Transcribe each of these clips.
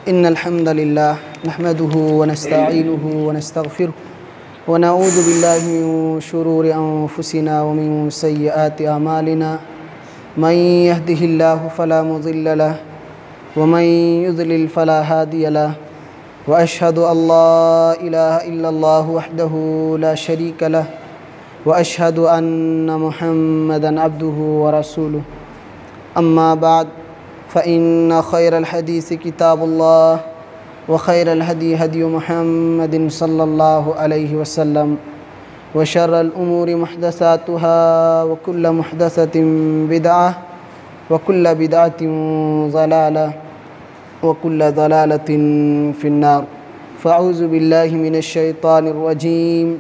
إن الحمد لله نحمده ونستعينه ونستغفره ونعوذ بالله من شرور أنفسنا ومن سيئات أعمالنا من يهده الله فلا مضل له ومن يضلل فلا هادي له وأشهد أن لا إله إلا الله وحده لا شريك له وأشهد أن محمدًا عبده ورسوله أما بعد فإن خير الحديث كتاب الله وخير الهدي هدي محمد صلى الله عليه وسلم وشر الأمور محدثاتها وكل محدثة بدعة وكل بدعة ضلالة وكل ضلالة في النار فأعوذ بالله من الشيطان الرجيم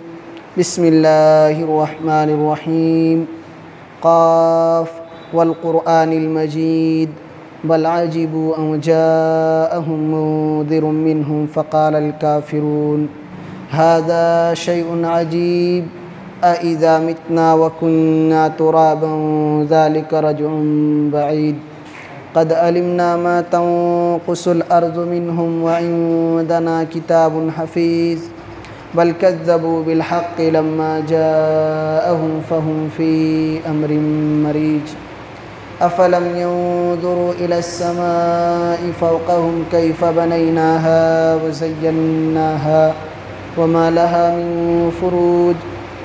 بسم الله الرحمن الرحيم قاف والقرآن المجيد بل عجبوا أن جاءهم منذر منهم فقال الكافرون هذا شيء عجيب أإذا متنا وكنا ترابا ذلك رجع بعيد قد علمنا ما تنقص الأرض منهم وعندنا كتاب حفيظ بل كذبوا بالحق لما جاءهم فهم في أمر مريج أفلم ينظروا إلى السماء فوقهم كيف بنيناها وزيناها وما لها من فروج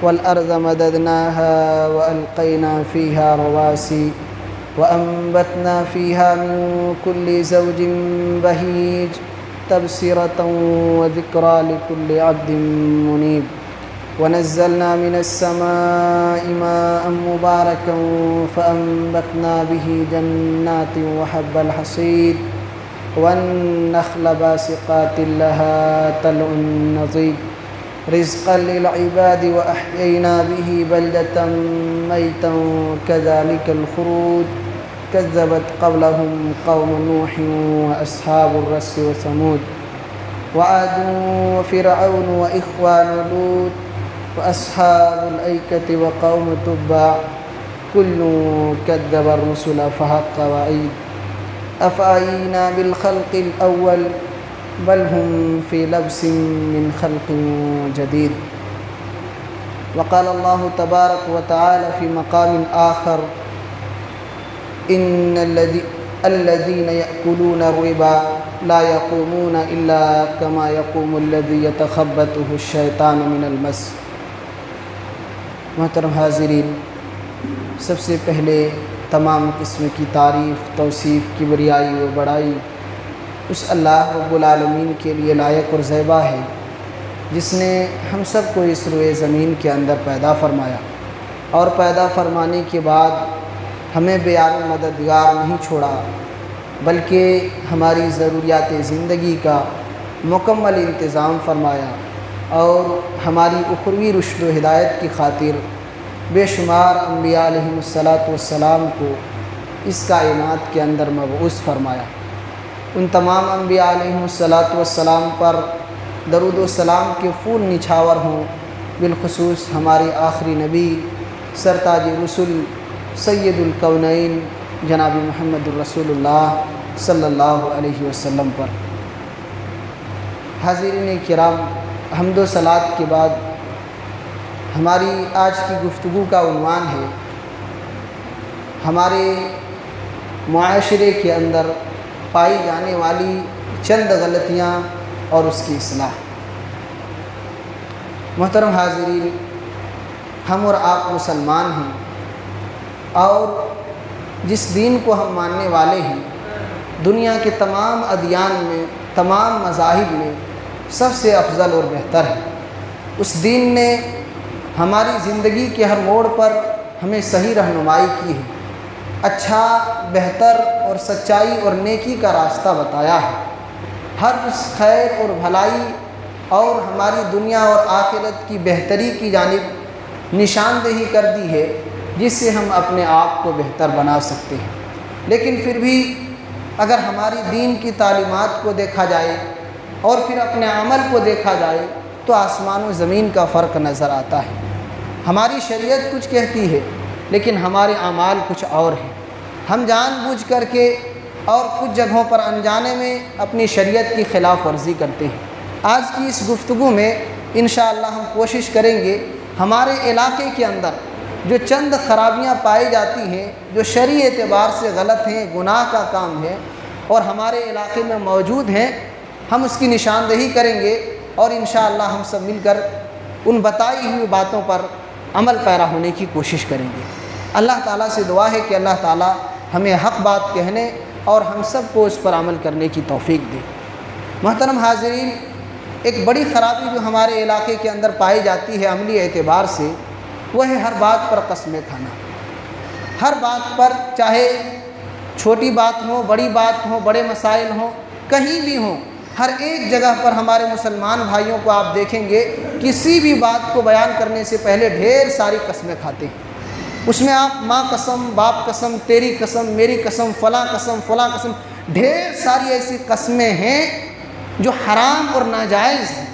والأرض مددناها وألقينا فيها رواسي وأنبتنا فيها من كل زوج بهيج تبصرة وذكرى لكل عبد منيب ونزلنا من السماء ماء مباركا فأنبتنا به جنات وحب الحصيد والنخل باسقات لها طلع نضيد رزقا للعباد وأحيينا به بلدة ميتا كذلك الخروج كذبت قبلهم قوم نوح وأصحاب الرس وثمود وعاد وفرعون وإخوان لوط وأصحاب الأيكة وقوم تبع كل كذب الرسل فحق وعيد أفعينا بالخلق الأول بل هم في لبس من خلق جديد وقال الله تبارك وتعالى في مقام آخر إن الذين يأكلون الربا لا يقومون إلا كما يقوم الذي يتخبطه الشيطان من المس. محترم حاضرین، سب سے پہلے تمام قسم کی تعریف، توصیف، کبریائی و بڑائی اس اللہ رب العالمین کے لیے لائق اور زیبا ہے جس نے ہم سب کو اس روئے زمین کے اندر پیدا فرمایا اور پیدا فرمانے کے بعد ہمیں بیار مددگار نہیں چھوڑا بلکہ ہماری ضروریات زندگی کا مکمل انتظام فرمایا اور ہماری اخروی رشد و ہدایت کی خاطر بے شمار انبیاء علیہم الصلاۃ کو اس کائنات کے اندر مبعوث فرمایا. ان تمام انبیاء علیہم الصلاۃ پر درود و سلام کے پھول نچھاور ہوں، بالخصوص ہمارے آخری نبی سرتاج رسل سید الکونین جناب محمد الرسول اللہ صلی اللہ علیہ وسلم پر. حاضرین کرام، حمد و صلات کے بعد ہماری آج کی گفتگو کا عنوان ہے ہمارے معاشرے کے اندر پائی جانے والی چند غلطیاں اور اس کی اصلاح. محترم حاضرین، ہم اور آپ مسلمان ہیں اور جس دین کو ہم ماننے والے ہیں دنیا کے تمام ادیان میں، تمام مذاہب میں سب سے افضل اور بہتر ہے. اس دین نے ہماری زندگی کے ہر موڑ پر ہمیں صحیح رہنمائی کی ہے، اچھا، بہتر اور سچائی اور نیکی کا راستہ بتایا ہے. ہر اس خیر اور بھلائی اور ہماری دنیا اور آخرت کی بہتری کی جانب نشاندہی کر دی ہے جس سے ہم اپنے آپ کو بہتر بنا سکتے ہیں. لیکن پھر بھی اگر ہماری دین کی تعلیمات کو دیکھا جائے اور پھر اپنے عمل کو دیکھا جائے تو آسمان و زمین کا فرق نظر آتا ہے. ہماری شریعت کچھ کہتی ہے لیکن ہمارے اعمال کچھ اور ہیں. ہم جان بوجھ کر کے اور کچھ جگہوں پر انجانے میں اپنی شریعت کی خلاف ورزی کرتے ہیں۔ آج کی اس گفتگو میں انشاءاللہ ہم کوشش کریں گے ہمارے علاقے کے اندر جو چند خرابیاں پائی جاتی ہیں، جو شرعی اعتبار سے غلط ہیں، گناہ کا کام ہے اور ہمارے علاقے میں موجود ہیں، ہم اس کی نشاندہی کریں گے اور انشاءاللہ ہم سب مل کر ان بتائی ہوئی باتوں پر عمل پیرا ہونے کی کوشش کریں گے۔ اللہ تعالیٰ سے دعا ہے کہ اللہ تعالیٰ ہمیں حق بات کہنے اور ہم سب کو اس پر عمل کرنے کی توفیق دے۔ محترم حاضرین، ایک بڑی خرابی جو ہمارے علاقے کے اندر پائی جاتی ہے عملی اعتبار سے، وہ ہے ہر بات پر قسمیں کھانا۔ ہر بات پر، چاہے چھوٹی بات ہو، بڑی بات ہو، بڑے مسائل ہوں، کہیں بھی ہوں، ہر ایک جگہ پر ہمارے مسلمان بھائیوں کو آپ دیکھیں گے کسی بھی بات کو بیان کرنے سے پہلے ڈھیر ساری قسمیں کھاتے ہیں۔ اس میں آپ ماں قسم، باپ قسم، تیری قسم، میری قسم، فلاں قسم، فلاں قسم، ڈھیر ساری ایسی قسمیں ہیں جو حرام اور ناجائز ہیں،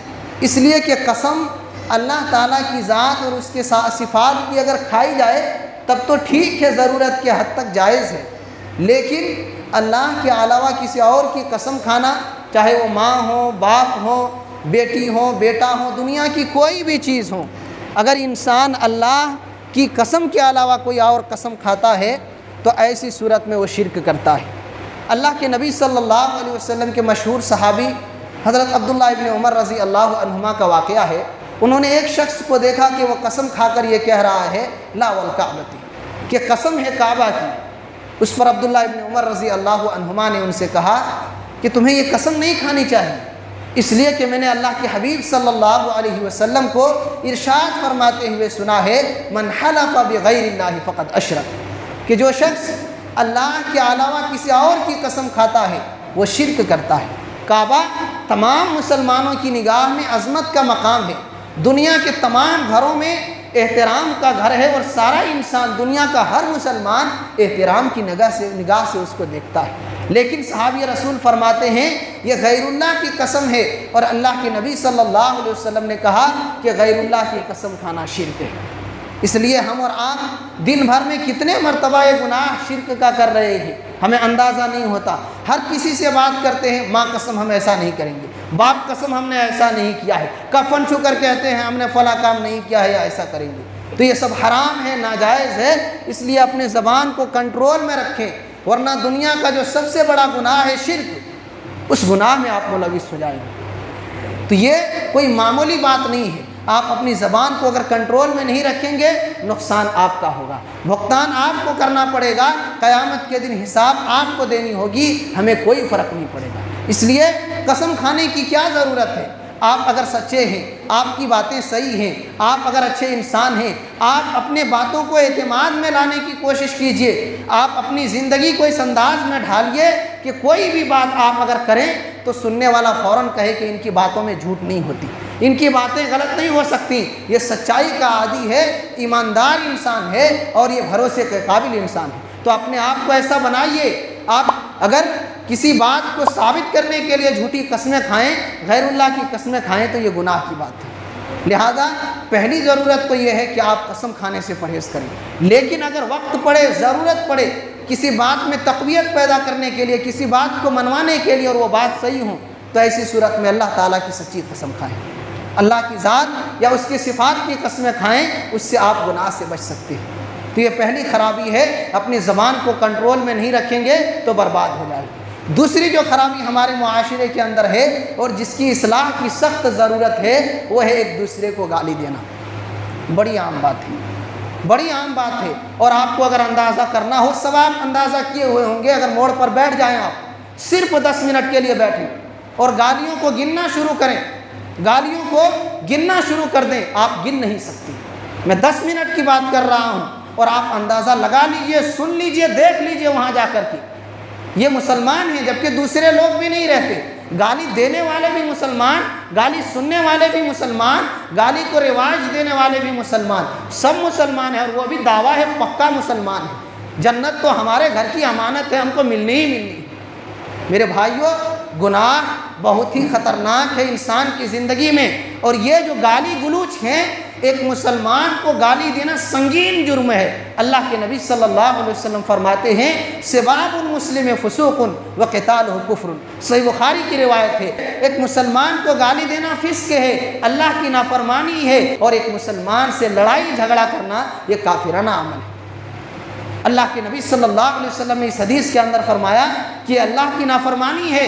اس لیے کہ قسم اللہ تعالیٰ کی ذات اور اس کے صفات کی اگر کھائی جائے تب تو ٹھیک ہے، ضرورت کے حد تک جائز ہے، لیکن اللہ کے علاوہ کسی اور کی قسم کھانا، چاہے وہ ماں ہو، باپ ہو، بیٹی ہو، بیٹا ہو، دنیا کی کوئی بھی چیز ہو، اگر انسان اللہ کی قسم کے علاوہ کوئی اور قسم کھاتا ہے تو ایسی صورت میں وہ شرک کرتا ہے۔ اللہ کے نبی صلی اللہ علیہ وسلم کے مشہور صحابی حضرت عبداللہ ابن عمر رضی اللہ عنہما کا واقعہ ہے۔ انہوں نے ایک شخص کو دیکھا کہ وہ قسم کھا کر یہ کہہ رہا ہے لا والکعبۃ، کہ قسم ہے کعبہ کی۔ اس پر عبداللہ ابن عمر رضی اللہ عنہما نے ان سے کہا کہ تمہیں یہ قسم نہیں کھانی چاہیے، اس لیے کہ میں نے اللہ کے حبیب صلی اللہ علیہ وسلم کو ارشاد فرماتے ہوئے سنا ہے من حلف بغیر اللہ فقد اشرک، کہ جو شخص اللہ کے علاوہ کسی اور کی قسم کھاتا ہے وہ شرک کرتا ہے۔ کعبہ تمام مسلمانوں کی نگاہ میں عظمت کا مقام ہے، دنیا کے تمام گھروں میں احترام کا گھر ہے، اور سارا انسان، دنیا کا ہر مسلمان احترام کی نگاہ سے اس کو دیکھتا ہے، لیکن صحابی رسول فرماتے ہیں یہ غیر اللہ کی قسم ہے، اور اللہ کے نبی صلی اللہ علیہ وسلم نے کہا کہ غیر اللہ کی قسم کھانا شرک ہے۔ اس لیے ہم اور آپ دن بھر میں کتنے مرتبہ یہ گناہ شرک کا کر رہے ہیں، ہمیں اندازہ نہیں ہوتا۔ ہر کسی سے بات کرتے ہیں، ماں قسم ہم ایسا نہیں کریں گے، باپ قسم ہم نے ایسا نہیں کیا ہے، کفن چھو کر کہتے ہیں ہم نے فلاں کام نہیں کیا ہے یا ایسا کریں گے، تو یہ سب حرام ہے، ناجائز ہے۔ اس لیے اپنے زبان کو کنٹرول میں رکھیں، ورنہ دنیا کا جو سب سے بڑا گناہ ہے شرک، اس گناہ میں آپ ملوث ہو جائیں گے۔ تو یہ کوئی معمولی بات نہیں ہے، آپ اپنی زبان کو اگر کنٹرول میں نہیں رکھیں گے نقصان آپ کا ہوگا، بھگتان آپ کو کرنا پڑے گا، قیامت کے دن حساب آپ کو دینی ہوگی، ہمیں کوئی فرق نہیں پڑے گا۔ اس لیے قسم کھانے کی کیا ضرورت ہے؟ آپ اگر سچے ہیں، آپ کی باتیں صحیح ہیں، آپ اگر اچھے انسان ہیں، آپ اپنے باتوں کو اعتماد میں لانے کی کوشش کیجئے، آپ اپنی زندگی کو اس انداز میں ڈھالیے کہ کوئی بھی بات آپ اگر کریں تو سننے والا فوراً کہے کہ ان کی باتوں میں جھوٹ نہیں ہوتی، ان کی باتیں غلط نہیں ہو سکتی، یہ سچائی کا عادی ہے، ایماندار انسان ہے اور یہ بھروسے کے قابل انسان ہے۔ تو اپنے آپ کو ایسا بنائیے، آپ اگر کسی بات کو ثابت کرنے کے لیے جھوٹی قسمیں کھائیں، غیر اللہ کی قسمیں کھائیں تو یہ گناہ کی بات ہے۔ لہذا پہلی ضرورت تو یہ ہے کہ آپ قسم کھانے سے پرہیز کریں، لیکن اگر وقت پڑے، ضرورت پڑے، کسی بات میں تقویت پیدا کرنے کے لیے، کسی بات کو منوانے کے لیے اور وہ بات صحیح ہوں، تو ایسی صورت میں اللہ تعالیٰ کی سچی قسم کھائیں، اللہ کی ذات یا اس کی صفات کی قسمیں کھائیں، اس سے آپ گناہ سے بچ سکتے ہیں۔ تو یہ پہلی خرابی ہے، اپنی زبان کو کنٹرول میں نہیں رکھیں گے تو برباد ہو جائے گی۔ دوسری جو خرابی ہمارے معاشرے کے اندر ہے اور جس کی اصلاح کی سخت ضرورت ہے وہ ہے ایک دوسرے کو گالی دینا۔ بڑی عام بات ہے، بڑی عام بات ہے، اور آپ کو اگر اندازہ کرنا ہو، ثواب اندازہ کیے ہوئے ہوں گے، اگر موڑ پر بیٹھ جائیں، آپ صرف 10 منٹ کے لیے بیٹھیں اور گالیوں کو گننا شروع کریں، گالیوں کو گننا شروع کر دیں، آپ گن نہیں سکتے۔ میں 10 منٹ کی بات کر رہا ہوں اور آپ اندازہ لگا لیجئے، سن لیجئے، دیکھ لیجئے وہاں جا کر کے، یہ مسلمان ہیں جبکہ دوسرے لوگ بھی نہیں رہتے، گالی دینے والے بھی مسلمان، گالی سننے والے بھی مسلمان، گالی کو رواج دینے والے بھی مسلمان، سب مسلمان ہیں، اور وہ بھی دعویٰ ہے پکا مسلمان ہے۔ جنت تو ہمارے گھر کی امانت ہے، ہم کو ملنی ہی ملنی ہے۔ میرے بھائیوں، گناہ بہت ہی خطرناک ہے انسان کی زندگی میں، اور یہ جو گالی گلوچ ہیں، ایک مسلمان کو گالی دینا سنگین جرم ہے۔ اللہ کے نبی صلی اللہ علیہ وسلم فرماتے ہیں سباب المسلم فسوق وقتالہ کفر، صحیح بخاری کی روایت ہے۔ ایک مسلمان کو گالی دینا فسق ہے، اللہ کی نافرمانی ہے، اور ایک مسلمان سے لڑائی جھگڑا کرنا یہ کافرانہ عمل ہے۔ اللہ کے نبی صلی اللہ علیہ وسلم نے اس حدیث کے اندر فرمایا کہ اللہ کی نافرمانی ہے،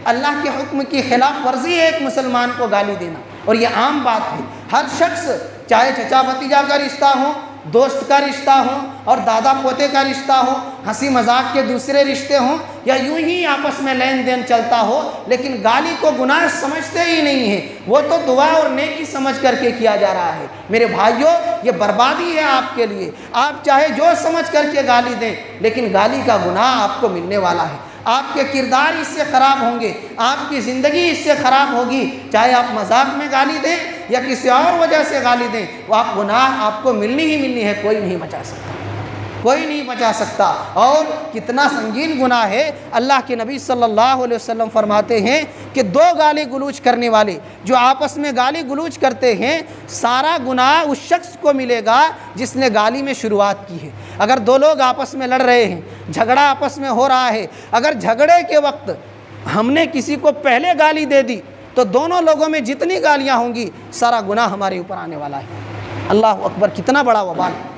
اللہ کے حکم کی خلاف ورزی ہے ایک مسلمان کو گالی دینا، اور یہ عام بات ہے۔ ہر شخص، چاہے چچا بھتیجا کا رشتہ ہو، دوست کا رشتہ ہو، اور دادا پوتے کا رشتہ ہو، ہنسی مذاق کے دوسرے رشتے ہوں، یا یوں ہی آپس میں لین دین چلتا ہو، لیکن گالی کو گناہ سمجھتے ہی نہیں ہیں، وہ تو دعا اور نیکی سمجھ کر کے کیا جا رہا ہے۔ میرے بھائیوں، یہ بربادی ہے آپ کے لیے۔ آپ چاہے جو سمجھ کر کے گالی دیں، لیکن گالی کا گناہ آپ کو ملنے والا ہے۔ آپ کے کردار اس سے خراب ہوں گے، آپ کی زندگی اس سے خراب ہوگی۔ چاہے آپ مذاق میں گالی دیں یا کسی اور وجہ سے گالی دیں، وہ آپ گناہ آپ کو ملنی ہی ملنی ہے، کوئی نہیں بچا سکتا، کوئی نہیں بچا سکتا۔ اور کتنا سنگین گناہ ہے، اللہ کے نبی صلی اللہ علیہ وسلم فرماتے ہیں کہ دو گالی گلوچ کرنے والے جو آپس میں گالی گلوچ کرتے ہیں، سارا گناہ اس شخص کو ملے گا جس نے گالی میں شروعات کی ہے۔ اگر دو لوگ آپس میں لڑ رہے ہیں، جھگڑا آپس میں ہو رہا ہے، اگر جھگڑے کے وقت ہم نے کسی کو پہلے گالی دے دی تو دونوں لوگوں میں جتنی گالیاں ہوں گی سارا گناہ ہمارے اوپر آنے والا ہے۔ اللہ اکبر، کتنا بڑا وبال ہے،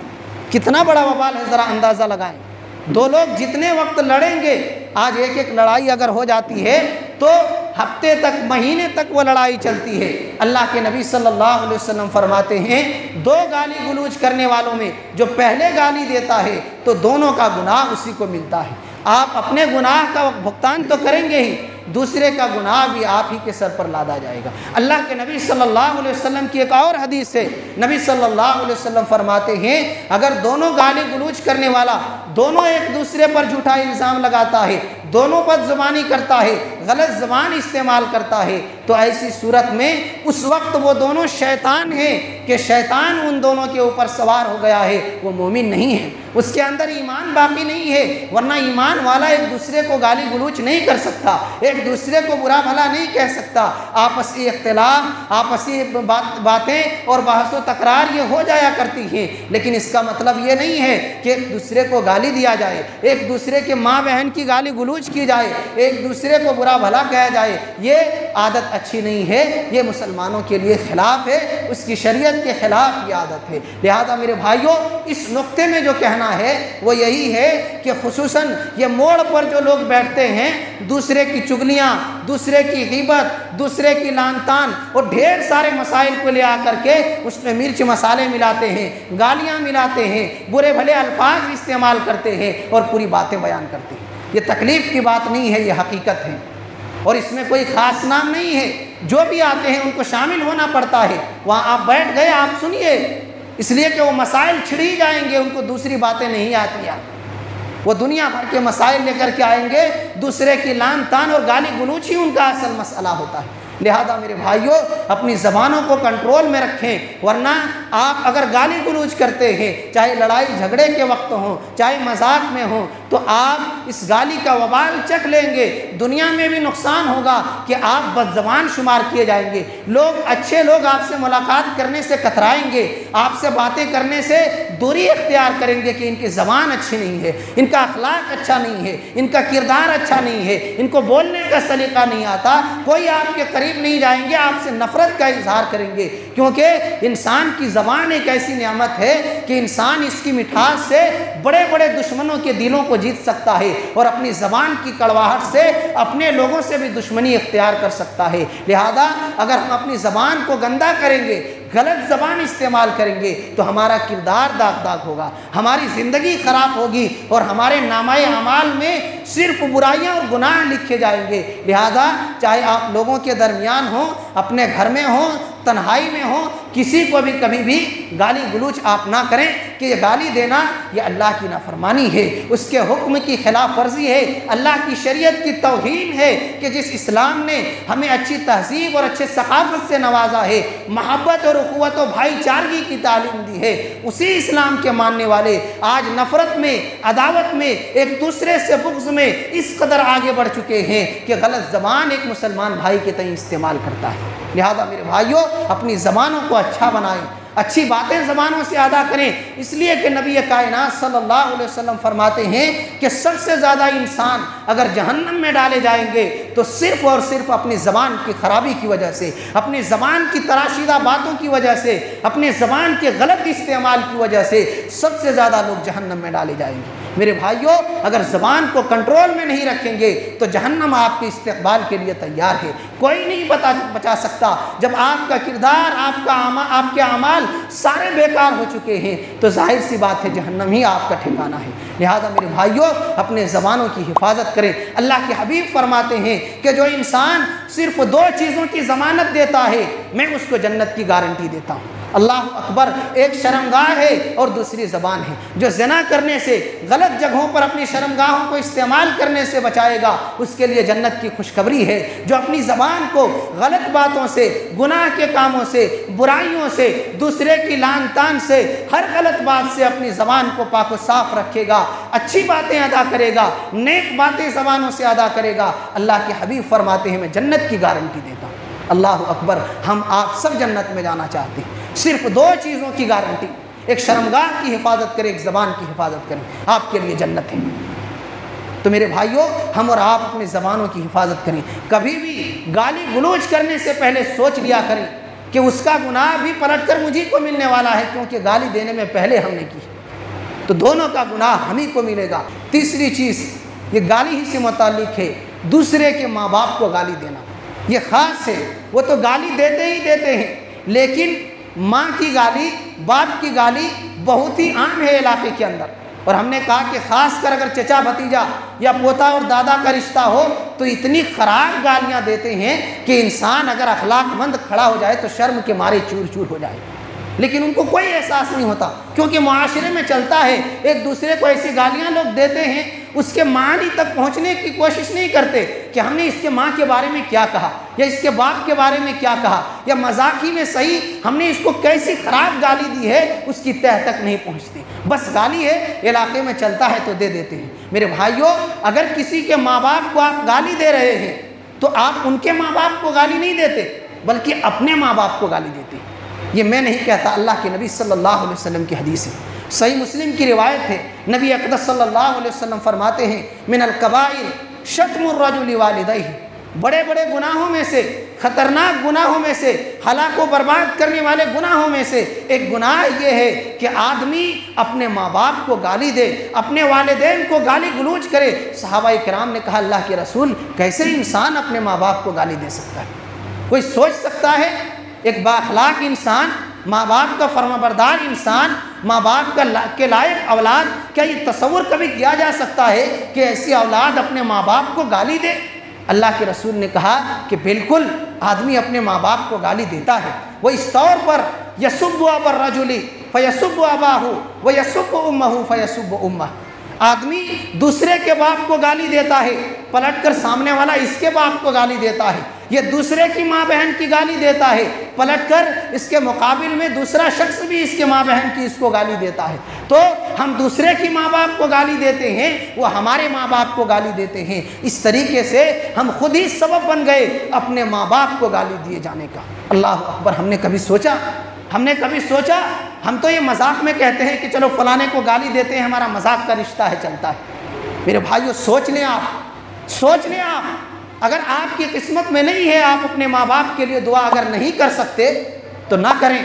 کتنا بڑا وبال ہے، ذرا اندازہ لگائیں۔ دو لوگ جتنے وقت لڑیں گے، آج ایک ایک لڑائی اگر ہو جاتی ہے تو ہفتے تک، مہینے تک وہ لڑائی چلتی ہے۔ اللہ کے نبی صلی اللہ علیہ وسلم فرماتے ہیں دو گالی گلوچ کرنے والوں میں جو پہلے گالی دیتا ہے تو دونوں کا گناہ اسی کو ملتا ہے۔ آپ اپنے گناہ کا بھگتان تو کریں گے ہی، دوسرے کا گناہ بھی آپ ہی کے سر پر لادا جائے گا۔ اللہ کے نبی صلی اللہ علیہ وسلم کی ایک اور حدیث ہے، نبی صلی اللہ علیہ وسلم فرماتے ہیں اگر دونوں گالی گلوچ کرنے والا دونوں ایک دوسرے پر جھوٹا الزام لگاتا ہے، دونوں بد زبانی کرتا ہے، غلط زبان استعمال کرتا ہے، تو ایسی صورت میں اس وقت وہ دونوں شیطان ہیں کہ شیطان ان دونوں کے اوپر سوار ہو گیا ہے، وہ مومن نہیں ہے، اس کے اندر ایمان باقی نہیں ہے۔ ورنہ ایمان والا ایک دوسرے کو گالی گلوچ نہیں کر سکتا، ایک دوسرے کو برا بھلا نہیں کہہ سکتا۔ آپسی اختلاف، آپسی باتیں اور بحث و تکرار یہ ہو جایا کرتی ہیں، لیکن اس کا مطلب یہ نہیں ہے کہ ایک دوسرے کو گالی دیا جائے، ایک دوسرے کے ماں بہن کی گالی گلوچ کی جائے، ایک دوسرے کو برا بھلا کہا جائے۔ یہ عادت اچھی نہیں ہے، یہ مسلمانوں کے لیے خلاف ہے، اس کی شریعت کے خلاف یہ عادت ہے۔ لہذا میرے بھائیوں، اس نقطے میں جو کہنا ہے وہ یہی ہے کہ خصوصاً یہ موڑ پر جو لوگ بیٹھتے ہیں، دوسرے کی چگلیاں، دوسرے کی غیبت، دوسرے کی لعن طعن اور ڈھیر سارے مسائل کو لے آ کر کے اس میں مرچ مسالے ملاتے ہیں، گالیاں ملاتے ہیں، برے بھلے الفاظ استعمال کرتے ہیں اور پوری باتیں بیان کرتے ہیں۔ یہ تکلیف کی بات نہیں ہے، یہ حقیقت ہے، اور اس میں کوئی خاص نام نہیں ہے۔ جو بھی آتے ہیں ان کو شامل ہونا پڑتا ہے، وہاں آپ بیٹھ گئے، آپ سنیے، اس لیے کہ وہ مسائل چھڑی جائیں گے، ان کو دوسری باتیں نہیں آتی ہیں، وہ دنیا بھر کے مسائل لے کر کے آئیں گے، دوسرے کی لعن طعن اور گالی گلوچ ہی ان کا اصل مسئلہ ہوتا ہے۔ لہذا میرے بھائیوں، اپنی زبانوں کو کنٹرول میں رکھیں، ورنہ آپ اگر گالی گلوچ کرتے ہیں، چاہے لڑائی جھگڑے کے وقت ہوں، چاہے مذاق میں ہوں، تو آپ اس گالی کا وبال چکھ لیں گے۔ دنیا میں بھی نقصان ہوگا کہ آپ بد زبان شمار کیے جائیں گے، لوگ، اچھے لوگ آپ سے ملاقات کرنے سے کترائیں گے، آپ سے باتیں کرنے سے دوری اختیار کریں گے کہ ان کی زبان اچھی نہیں ہے، ان کا اخلاق اچھا نہیں ہے، ان کا کردار اچھا نہیں ہے، ان کو بولنے کا سلیقہ نہیں آتا۔ کوئی آپ کے قریب نہیں جائیں گے، آپ سے نفرت کا اظہار کریں گے، کیونکہ انسان کی زبان ایک ایسی نعمت ہے کہ انسان اس کی مٹھاس سے بڑے بڑے دشمنوں کے دلوں کو جیت سکتا ہے، اور اپنی زبان کی کڑواہٹ سے اپنے لوگوں سے بھی دشمنی اختیار کر سکتا ہے۔ لہذا اگر ہم اپنی زبان کو گندا کریں گے، غلط زبان استعمال کریں گے، تو ہمارا کردار داغ داغ ہوگا، ہماری زندگی خراب ہوگی، اور ہمارے نامہ اعمال میں صرف برائیاں اور گناہ لکھے جائیں گے۔ لہذا چاہے آپ لوگوں کے درمیان ہوں، اپنے گھر میں ہوں، تنہائی میں ہوں، کسی کو بھی کبھی بھی گالی گلوچ آپ نہ کریں کہ یہ گالی دینا یہ اللہ کی نافرمانی ہے، اس کے حکم کی خلاف ورزی ہے، اللہ کی شریعت کی توہین ہے کہ جس اسلام نے ہمیں اچھی تہذیب اور اچھے ثقافت سے نوازا ہے، محبت اور اخوت و بھائی چارگی کی تعلیم دی ہے، اسی اسلام کے ماننے والے آج نفرت میں، عداوت میں، ایک دوسرے سے بغض میں اس قدر آگے بڑھ چکے ہیں کہ غلط زبان ایک مسلمان بھائی کے تئیں استعمال کرتا ہے۔ لہذا میرے بھائیوں، اپنی زبانوں کو اچھا بنائیں، اچھی باتیں زبانوں سے ادا کریں، اس لیے کہ نبی کائنات صلی اللہ علیہ وسلم فرماتے ہیں کہ سب سے زیادہ انسان اگر جہنم میں ڈالے جائیں گے تو صرف اور صرف اپنی زبان کی خرابی کی وجہ سے، اپنی زبان کی تراشیدہ باتوں کی وجہ سے، اپنی زبان کے غلط استعمال کی وجہ سے سب سے زیادہ لوگ جہنم میں ڈالے جائیں گے۔ میرے بھائیوں، اگر زبان کو کنٹرول میں نہیں رکھیں گے تو جہنم آپ کے استقبال کے لیے تیار ہے، کوئی نہیں بچا سکتا۔ جب آپ کا کردار، آپ کے اعمال سارے بیکار ہو چکے ہیں تو ظاہر سی بات ہے جہنم ہی آپ کا ٹھکانہ ہے۔ لہذا میرے بھائیوں، اپنے زبانوں کی حفاظت کریں۔ اللہ کے حبیب فرماتے ہیں کہ جو انسان صرف 2 چیزوں کی ضمانت دیتا ہے میں اس کو جنت کی گارنٹی دیتا ہوں۔ اللہ اکبر، ایک شرمگاہ ہے اور دوسری زبان ہے۔ جو زنا کرنے سے، غلط جگہوں پر اپنی شرمگاہوں کو استعمال کرنے سے بچائے گا اس کے لیے جنت کی خوشخبری ہے۔ جو اپنی زبان کو غلط باتوں سے، گناہ کے کاموں سے، برائیوں سے، دوسرے کی لعن طعن سے، ہر غلط بات سے اپنی زبان کو پاک و صاف رکھے گا، اچھی باتیں ادا کرے گا، نیک باتیں زبانوں سے ادا کرے گا، اللہ کے حبیب فرماتے ہیں میں جنت کی گارنٹی دیتا ہوں۔ اللہ اکبر، ہم آپ سب جنت میں جانا چاہتے ہیں، صرف 2 چیزوں کی گارنٹی، ایک شرمگاہ کی حفاظت کریں، ایک زبان کی حفاظت کریں، آپ کے لیے جنت ہے۔ تو میرے بھائیوں، ہم اور آپ اپنی زبانوں کی حفاظت کریں، کبھی بھی گالی گلوچ کرنے سے پہلے سوچ لیا کریں کہ اس کا گناہ بھی پلٹ کر مجھی کو ملنے والا ہے، کیونکہ گالی دینے میں پہلے ہم نے کی تو دونوں کا گناہ ہم ہی کو ملے گا۔ تیسری چیز، یہ گالی ہی سے متعلق ہے، دوسرے کے ماں باپ کو گالی دینا، یہ خاص ہے۔ وہ تو گالی دیتے ہی دیتے ہیں، لیکن ماں کی گالی، باپ کی گالی بہت ہی عام ہے علاقے کے اندر۔ اور ہم نے کہا کہ خاص کر اگر چچا بھتیجا یا پوتا اور دادا کا رشتہ ہو تو اتنی خراب گالیاں دیتے ہیں کہ انسان اگر اخلاق مند کھڑا ہو جائے تو شرم کے مارے چور چور ہو جائے، لیکن ان کو کوئی احساس نہیں ہوتا، کیونکہ معاشرے میں چلتا ہے ایک دوسرے کو ایسی گالیاں لوگ دیتے ہیں، اس کے معنی تک پہنچنے کی کوشش نہیں کرتے کہ ہم نے اس کے ماں کے بارے میں کیا کہا یا اس کے باپ کے بارے میں کیا کہا، یا مذاق ہی میں صحیح ہم نے اس کو کیسی خراب گالی دی ہے، اس کی تہ تک نہیں پہنچتی، بس گالی ہے، علاقے میں چلتا ہے تو دے دیتے ہیں۔ میرے بھائیوں، اگر کسی کے ماں باپ کو آپ گالی دے رہے ہیں تو آپ ان کے ماں باپ کو گالی نہیں دیتے بلکہ اپنے ماں باپ کو گالی دیتے ہیں۔ یہ میں نہیں کہتا، اللہ کے نبی صلی اللہ علیہ وسلم کی حدیث ہے، صحیح مسلم کی روایت ہے، نبی اقدس صلی اللہ علیہ وسلم فرماتے ہیں من الکبائر شتم الرجل والدیہ، بڑے بڑے گناہوں میں سے، خطرناک گناہوں میں سے، ہلاک و برباد کرنے والے گناہوں میں سے ایک گناہ یہ ہے کہ آدمی اپنے ماں باپ کو گالی دے، اپنے والدین کو گالی گلوچ کرے۔ صحابہ کرام نے کہا اللہ کے رسول، کیسے انسان اپنے ماں باپ کو گالی دے سکتا ہے؟ کوئی سوچ سکتا ہے ایک بااخلاق انسان، ماں باپ کا فرمانبردار انسان، ماں باپ کے لائق اولاد، کیا یہ تصور کبھی کیا جا سکتا ہے کہ ایسی اولاد اپنے ماں باپ کو گالی دے؟ اللہ کے رسول نے کہا کہ بالکل آدمی اپنے ماں باپ کو گالی دیتا ہے، وہ اس طور پر یسب ابا الرجل فیسب اباہ ویسب امہ فیسب امہ، آدمی دوسرے کے باپ کو گالی دیتا ہے، پلٹ کر سامنے والا اس کے باپ کو گالی دیتا ہے، یہ دوسرے کی ماں بہن کی گالی دیتا ہے، پلٹ کر اس کے مقابل میں دوسرا شخص بھی اس کے ماں بہن کی اس کو گالی دیتا ہے۔ تو ہم دوسرے کی ماں باپ کو گالی دیتے ہیں، وہ ہمارے ماں باپ کو گالی دیتے ہیں، اس طریقے سے ہم خود ہی سبب بن گئے اپنے ماں باپ کو گالی دیے جانے کا۔ اللہ اکبر، ہم نے کبھی سوچا ہم تو یہ مذاق میں کہتے ہیں کہ چلو فلانے کو گالی دیتے ہیں، ہمارا مذاق کا رشتہ ہے، چلتا ہے۔ میرے بھائیوں، سوچ لیں آپ، اگر آپ کی قسمت میں نہیں ہے، آپ اپنے ماں باپ کے لیے دعا اگر نہیں کر سکتے تو نہ کریں،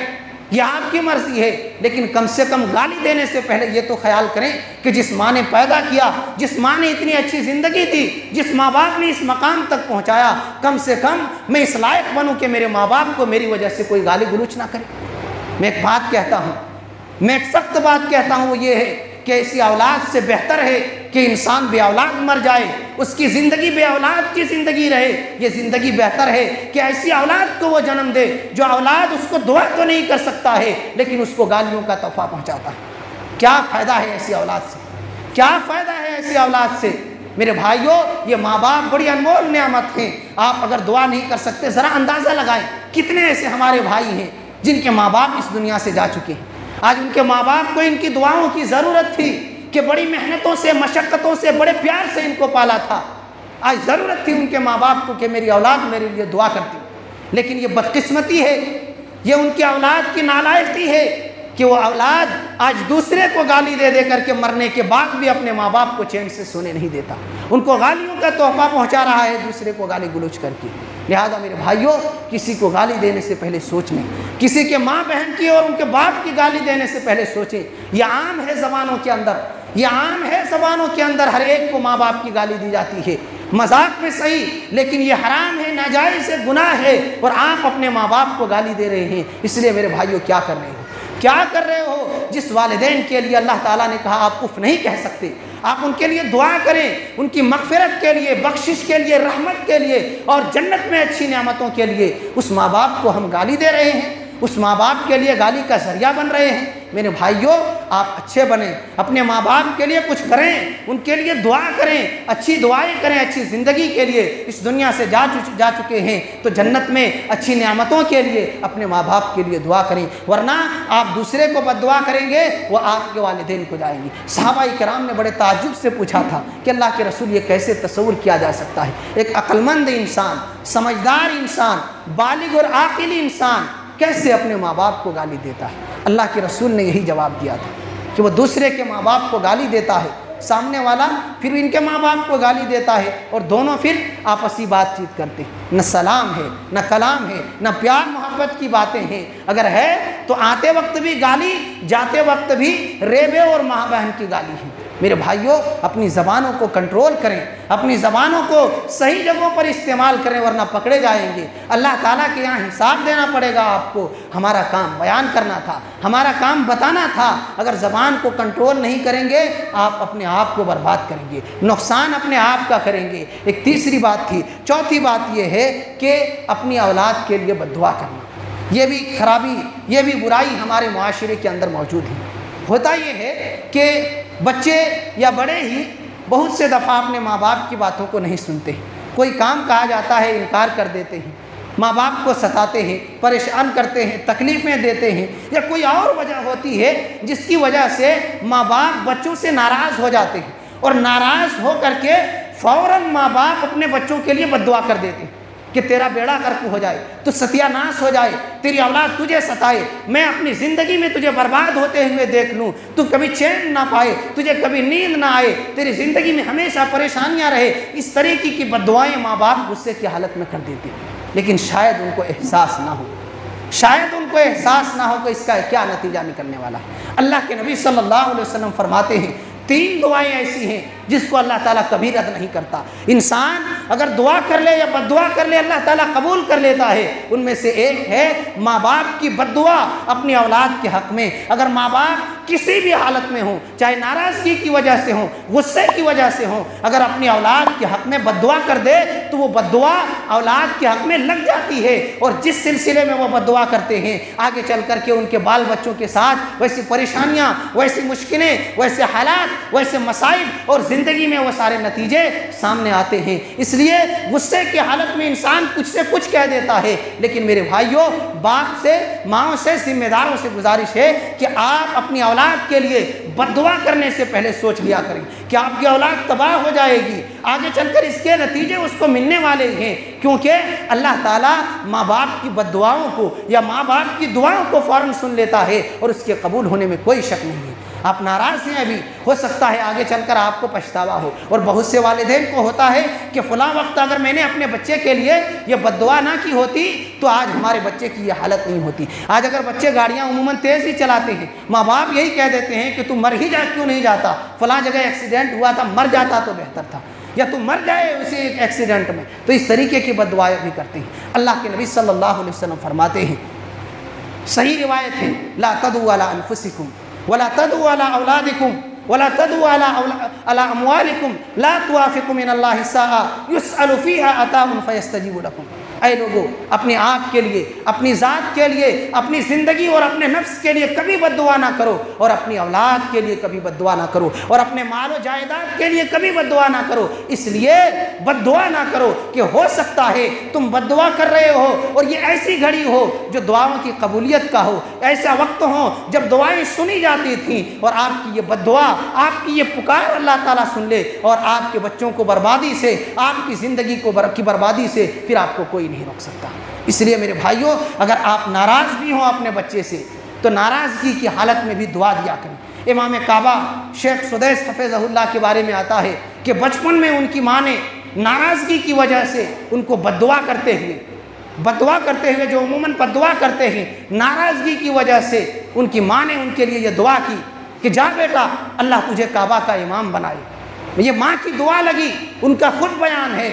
یہ آپ کی مرضی ہے، لیکن کم سے کم گالی دینے سے پہلے یہ تو خیال کریں کہ جس ماں نے پیدا کیا، جس ماں نے اتنی اچھی زندگی دی، جس ماں باپ نے اس مقام تک پہنچایا، کم سے کم میں اس لائق بنوں کہ میرے ماں باپ کو میری وجہ سے کوئی گالی گلوچ نہ کرے۔ میں ایک بات کہتا ہوں، میں ایک سخت بات کہتا ہوں، وہ یہ ہے کہ ایسی اولاد سے بہتر ہے کہ انسان بے اولاد مر جائے، اس کی زندگی بے اولاد کی زندگی رہے، یہ زندگی بہتر ہے کہ ایسی اولاد کو وہ جنم دے جو اولاد اس کو دعا تو نہیں کر سکتا ہے لیکن اس کو گالیوں کا تحفہ پہنچاتا ہے۔ کیا فائدہ ہے ایسی اولاد سے؟ کیا فائدہ ہے ایسی اولاد سے؟ میرے بھائیوں، یہ ماں باپ بڑی انمول نعمت ہیں۔ آپ اگر دعا نہیں کر سکتے ذرا اندازہ لگائیں کتنے ایسے ہمارے بھائی ہیں جن کے ماں باپ اس دنیا سے جا چکے ہیں۔ آج ان کے ماں باپ کو ان کی دعاؤں کی ضرورت تھی کہ بڑی محنتوں سے، مشقتوں سے، بڑے پیار سے ان کو پالا تھا۔ آج ضرورت تھی ان کے ماں باپ کو کہ میری اولاد میرے لیے دعا کرتی، لیکن یہ بدقسمتی ہے، یہ ان کی اولاد کی نالائقی ہے کہ وہ اولاد آج دوسرے کو گالی دے دے کر کے مرنے کے بعد بھی اپنے ماں باپ کو چین سے سونے نہیں دیتا، ان کو گالیوں کا تحفہ پہنچا رہا ہے دوسرے کو گالی گلوچ کر کے۔ لہذا میرے بھائیوں، کسی کو گالی دینے سے پہلے سوچ لیں، کسی کے ماں بہن کی اور ان کے باپ کی گالی دینے سے پہلے سوچیں۔ یہ عام ہے زبانوں کے اندر، یہ عام ہے زبانوں کے اندر، ہر ایک کو ماں باپ کی گالی دی جاتی ہے، مذاق میں صحیح، لیکن یہ حرام ہے، ناجائز ہے، گناہ ہے، اور آپ اپنے ماں باپ کو گالی دے رہے ہیں۔ اس لیے میرے بھائیوں، کیا کر رہے ہو؟ کیا کر رہے ہو؟ جس والدین کے لیے اللہ تعالیٰ نے کہا آپ اف نہیں کہہ سکتے، آپ ان کے لیے دعا کریں، ان کی مغفرت کے لیے، بخشش کے لیے، رحمت کے لیے اور جنت میں اچھی نعمتوں کے لیے، اس ماں باپ کو ہم گالی دے رہے ہیں، اس ماں باپ کے لیے گالی کا ذریعہ بن رہے ہیں۔ میرے بھائیوں، آپ اچھے بنیں، اپنے ماں باپ کے لیے کچھ کریں، ان کے لیے دعا کریں، اچھی دعائیں کریں، اچھی زندگی کے لیے۔ اس دنیا سے جا چکے ہیں تو جنت میں اچھی نعمتوں کے لیے اپنے ماں باپ کے لیے دعا کریں، ورنہ آپ دوسرے کو بد دعا کریں گے وہ آپ کے والدین کو جائیں گے۔ صحابہ کرام نے بڑے تعجب سے پوچھا تھا کہ اللہ کے رسول، یہ کیسے تصور کیا جا سکتا ہے؟ ایک عقلمند انسان، سمجھدار انسان، بالغ اور عاقل انسان کیسے اپنے ماں باپ کو گالی دیتا ہے؟ اللہ کے رسول نے یہی جواب دیا تھا کہ وہ دوسرے کے ماں باپ کو گالی دیتا ہے، سامنے والا پھر ان کے ماں باپ کو گالی دیتا ہے، اور دونوں پھر آپسی بات چیت کرتے ہیں۔ نہ سلام ہے، نہ کلام ہے، نہ پیار محبت کی باتیں ہیں، اگر ہے تو آتے وقت بھی گالی، جاتے وقت بھی ریبے اور ماں بہن کی گالی ہے۔ میرے بھائیوں، اپنی زبانوں کو کنٹرول کریں، اپنی زبانوں کو صحیح جگہوں پر استعمال کریں، ورنہ پکڑے جائیں گے۔ اللہ تعالیٰ کے یہاں حساب دینا پڑے گا آپ کو۔ ہمارا کام بیان کرنا تھا، ہمارا کام بتانا تھا۔ اگر زبان کو کنٹرول نہیں کریں گے آپ اپنے آپ کو برباد کریں گے، نقصان اپنے آپ کا کریں گے۔ ایک تیسری بات تھی۔ چوتھی بات یہ ہے کہ اپنی اولاد کے لیے بد دعا کرنا، یہ بھی خرابی، یہ بھی برائی ہمارے معاشرے کے اندر موجود ہے۔ ہوتا یہ ہے کہ بچے یا بڑے ہی بہت سے دفعہ اپنے ماں باپ کی باتوں کو نہیں سنتے ہیں، کوئی کام کہا جاتا ہے انکار کر دیتے ہیں، ماں باپ کو ستاتے ہیں، پریشان کرتے ہیں، تکلیفیں دیتے ہیں، یا کوئی اور وجہ ہوتی ہے جس کی وجہ سے ماں باپ بچوں سے ناراض ہو جاتے ہیں، اور ناراض ہو کر کے فوراً ماں باپ اپنے بچوں کے لیے بد دعا کر دیتے ہیں کہ تیرا بیڑا غرق ہو جائے، تو ستیہ ناش ہو جائے، تیری اولاد تجھے ستائے، میں اپنی زندگی میں تجھے برباد ہوتے ہوئے دیکھ لوں، تو کبھی چین نہ پائے، تجھے کبھی نیند نہ آئے، تیری زندگی میں ہمیشہ پریشانیاں رہے۔ اس طریقے کی بد دعائیں ماں باپ غصے کی حالت میں کر دیتے ہیں، لیکن شاید ان کو احساس نہ ہو، شاید ان کو احساس نہ ہو کہ اس کا کیا نتیجہ نکلنے والا ہے۔ اللہ کے نبی صلی اللہ علیہ وسلم فرماتے ہیں 3 دعائیں ایسی ہیں جس کو اللہ تعالیٰ کبھی رد نہیں کرتا۔ انسان اگر دعا کر لے یا بد دعا کر لے اللہ تعالیٰ قبول کر لیتا ہے۔ ان میں سے ایک ہے ماں باپ کی بد دعا اپنی اولاد کے حق میں۔ اگر ماں باپ کسی بھی حالت میں ہوں، چاہے ناراضگی کی وجہ سے ہوں، غصے کی وجہ سے ہوں، اگر اپنی اولاد کے حق میں بد دعا کر دے تو وہ بد دعا اولاد کے حق میں لگ جاتی ہے، اور جس سلسلے میں وہ بد دعا کرتے ہیں آگے چل کر کے ان کے بال بچوں کے ساتھ ویسی پریشانیاں، ویسی مشکلیں، ویسے حالات، ویسے مسائل اور زندگی میں وہ سارے نتیجے سامنے آتے ہیں۔ اس لیے غصے کی حالت میں انسان کچھ سے کچھ کہہ دیتا ہے، لیکن میرے بھائیوں، باپ سے، ماؤں سے، ذمہ داروں سے گزارش ہے کہ آپ اپنی اولاد کے لیے بد دعا کرنے سے پہلے سوچ لیا کریں کہ آپ کی اولاد تباہ ہو جائے گی، آگے چل کر اس کے نتیجے اس کو ملنے والے ہیں، کیونکہ اللہ تعالیٰ ماں باپ کی بد دعاؤں کو یا ماں باپ کی دعاؤں کو فوراً سن لیتا ہے، اور اس کے قبول ہونے میں کوئی شک نہیں ہے۔ آپ ناراض ہیں ابھی، ہو سکتا ہے آگے چل کر آپ کو پچھتاوا ہو، اور بہت سے والدین کو ہوتا ہے کہ فلاں وقت اگر میں نے اپنے بچے کے لیے یہ بد دعا نہ کی ہوتی تو آج ہمارے بچے کی یہ حالت نہیں ہوتی۔ آج اگر بچے گاڑیاں عموماً تیز ہی چلاتے ہیں، ماں باپ یہی کہہ دیتے ہیں کہ تم مر ہی کیوں نہیں جاتا، فلاں جگہ ایکسیڈنٹ ہوا تھا، مر جاتا تو بہتر تھا، یا تم مر جائے اسی ایکسیڈنٹ میں۔ تو اس طریقے کی بد دعائیں بھی کرتے ہیں۔ اللہ کے نبی صلی اللہ علیہ وسلم فرماتے ہیں، صحیح روایت ہے، لا تدعوا علی انفسکم ولا تدعوا علی اولادکم ولا تدعوا على اموالکم لا توافقوا من اللہ ساعة يسأل فيها عطاء فيستجيب لكم۔ اے لوگو، اپنے آپ کے لیے، اپنی ذات کے لیے، اپنی زندگی اور اپنے نفس کے لیے کبھی بد دعا نہ کرو، اور اپنی اولاد کے لیے کبھی بد دعا نہ کرو، اور اپنے مال و جائیداد کے لیے کبھی بد دعا نہ کرو۔ اس لیے بد دعا نہ کرو کہ ہو سکتا ہے تم بد دعا کر رہے ہو اور یہ ایسی گھڑی ہو جو دعاؤں کی قبولیت کا ہو، ایسا وقت ہو جب دعائیں سنی جاتی تھیں، اور آپ کی یہ بد دعا، آپ کی یہ پکار اللہ تعالیٰ سن لے، اور آپ کے بچوں کو بربادی سے، آپ کی زندگی کی بربادی سے پھر آپ کو کوئی نہیں روک سکتا۔ اس لیے میرے بھائیوں، اگر آپ ناراض بھی ہوں اپنے بچے سے تو ناراضگی کی حالت میں بھی دعا دیا کریں۔ امام کعبہ شیخ سدیس حفظہ اللہ کے بارے میں آتا ہے کہ بچپن میں ان کی ماں نے ناراضگی کی وجہ سے ان کو بد دعا کرتے ہوئے جو عموماً بد دعا کرتے ہیں، ناراضگی کی وجہ سے ان کی ماں نے ان کے لیے یہ دعا کی کہ جا بیٹا، اللہ تجھے کعبہ کا امام بنائے۔ یہ ماں کی دعا لگی، ان کا خود بیان ہے،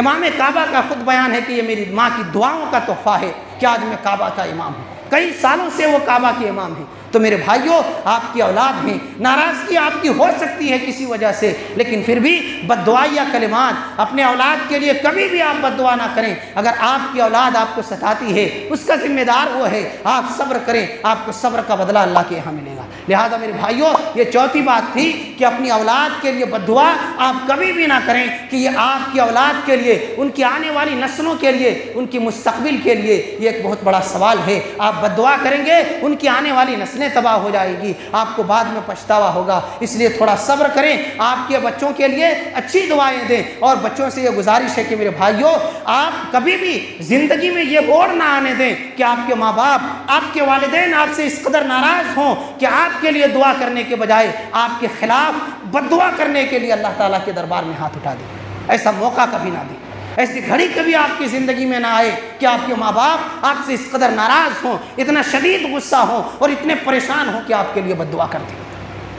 امام کعبہ کا خود بیان ہے کہ یہ میری ماں کی دعاؤں کا تحفہ ہے کہ آج میں کعبہ کا امام ہوں۔ کئی سالوں سے وہ کعبہ کے امام ہیں۔ تو میرے بھائیوں، آپ کی اولاد ہیں، ناراضگی آپ کی ہو سکتی ہے کسی وجہ سے، لیکن پھر بھی بد دعائیہ کلمات اپنے اولاد کے لیے کبھی بھی آپ بد دعا نہ کریں۔ اگر آپ کی اولاد آپ کو ستاتی ہے، اس کا ذمہ دار وہ ہے، آپ صبر کریں، آپ کو صبر کا بدلہ اللہ کے یہاں ملے گا۔ لہذا میرے بھائیوں، یہ چوتھی بات تھی کہ اپنی اولاد کے لیے بد دعا آپ کبھی بھی نہ کریں، کہ یہ آپ کی اولاد کے لیے، ان کی آنے والی نسلوں کے لیے، ان کی مستقبل کے لیے یہ ایک بہت بڑا سوال ہے۔ آپ بد دعا کریں گے، ان کی آنے والی نسلیں تباہ ہو جائے گی، آپ کو بعد میں پچھتاوا ہوگا۔ اس لیے تھوڑا صبر کریں، آپ کے بچوں کے لیے اچھی دعائیں دیں، اور بچوں سے یہ گزارش ہے کہ میرے بھائیوں، آپ کبھی بھی زندگی میں یہ موڑ نہ آنے دیں کہ آپ کے ماں باپ، آپ کے والدین آپ سے اس قدر ناراض ہوں کہ آپ کے لیے دعا کرنے کے بجائے آپ کے خلاف بد دعا کرنے کے لیے اللہ تعالیٰ کے دربار میں ہاتھ اٹھا دیں۔ ایسا موقع کبھی نہ دیں، ایسی گھڑی کبھی آپ کی زندگی میں نہ آئے کہ آپ کے ماں باپ آپ سے اس قدر ناراض ہوں، اتنا شدید غصہ ہوں اور اتنے پریشان ہوں کہ آپ کے لیے بد دعا کر دیں۔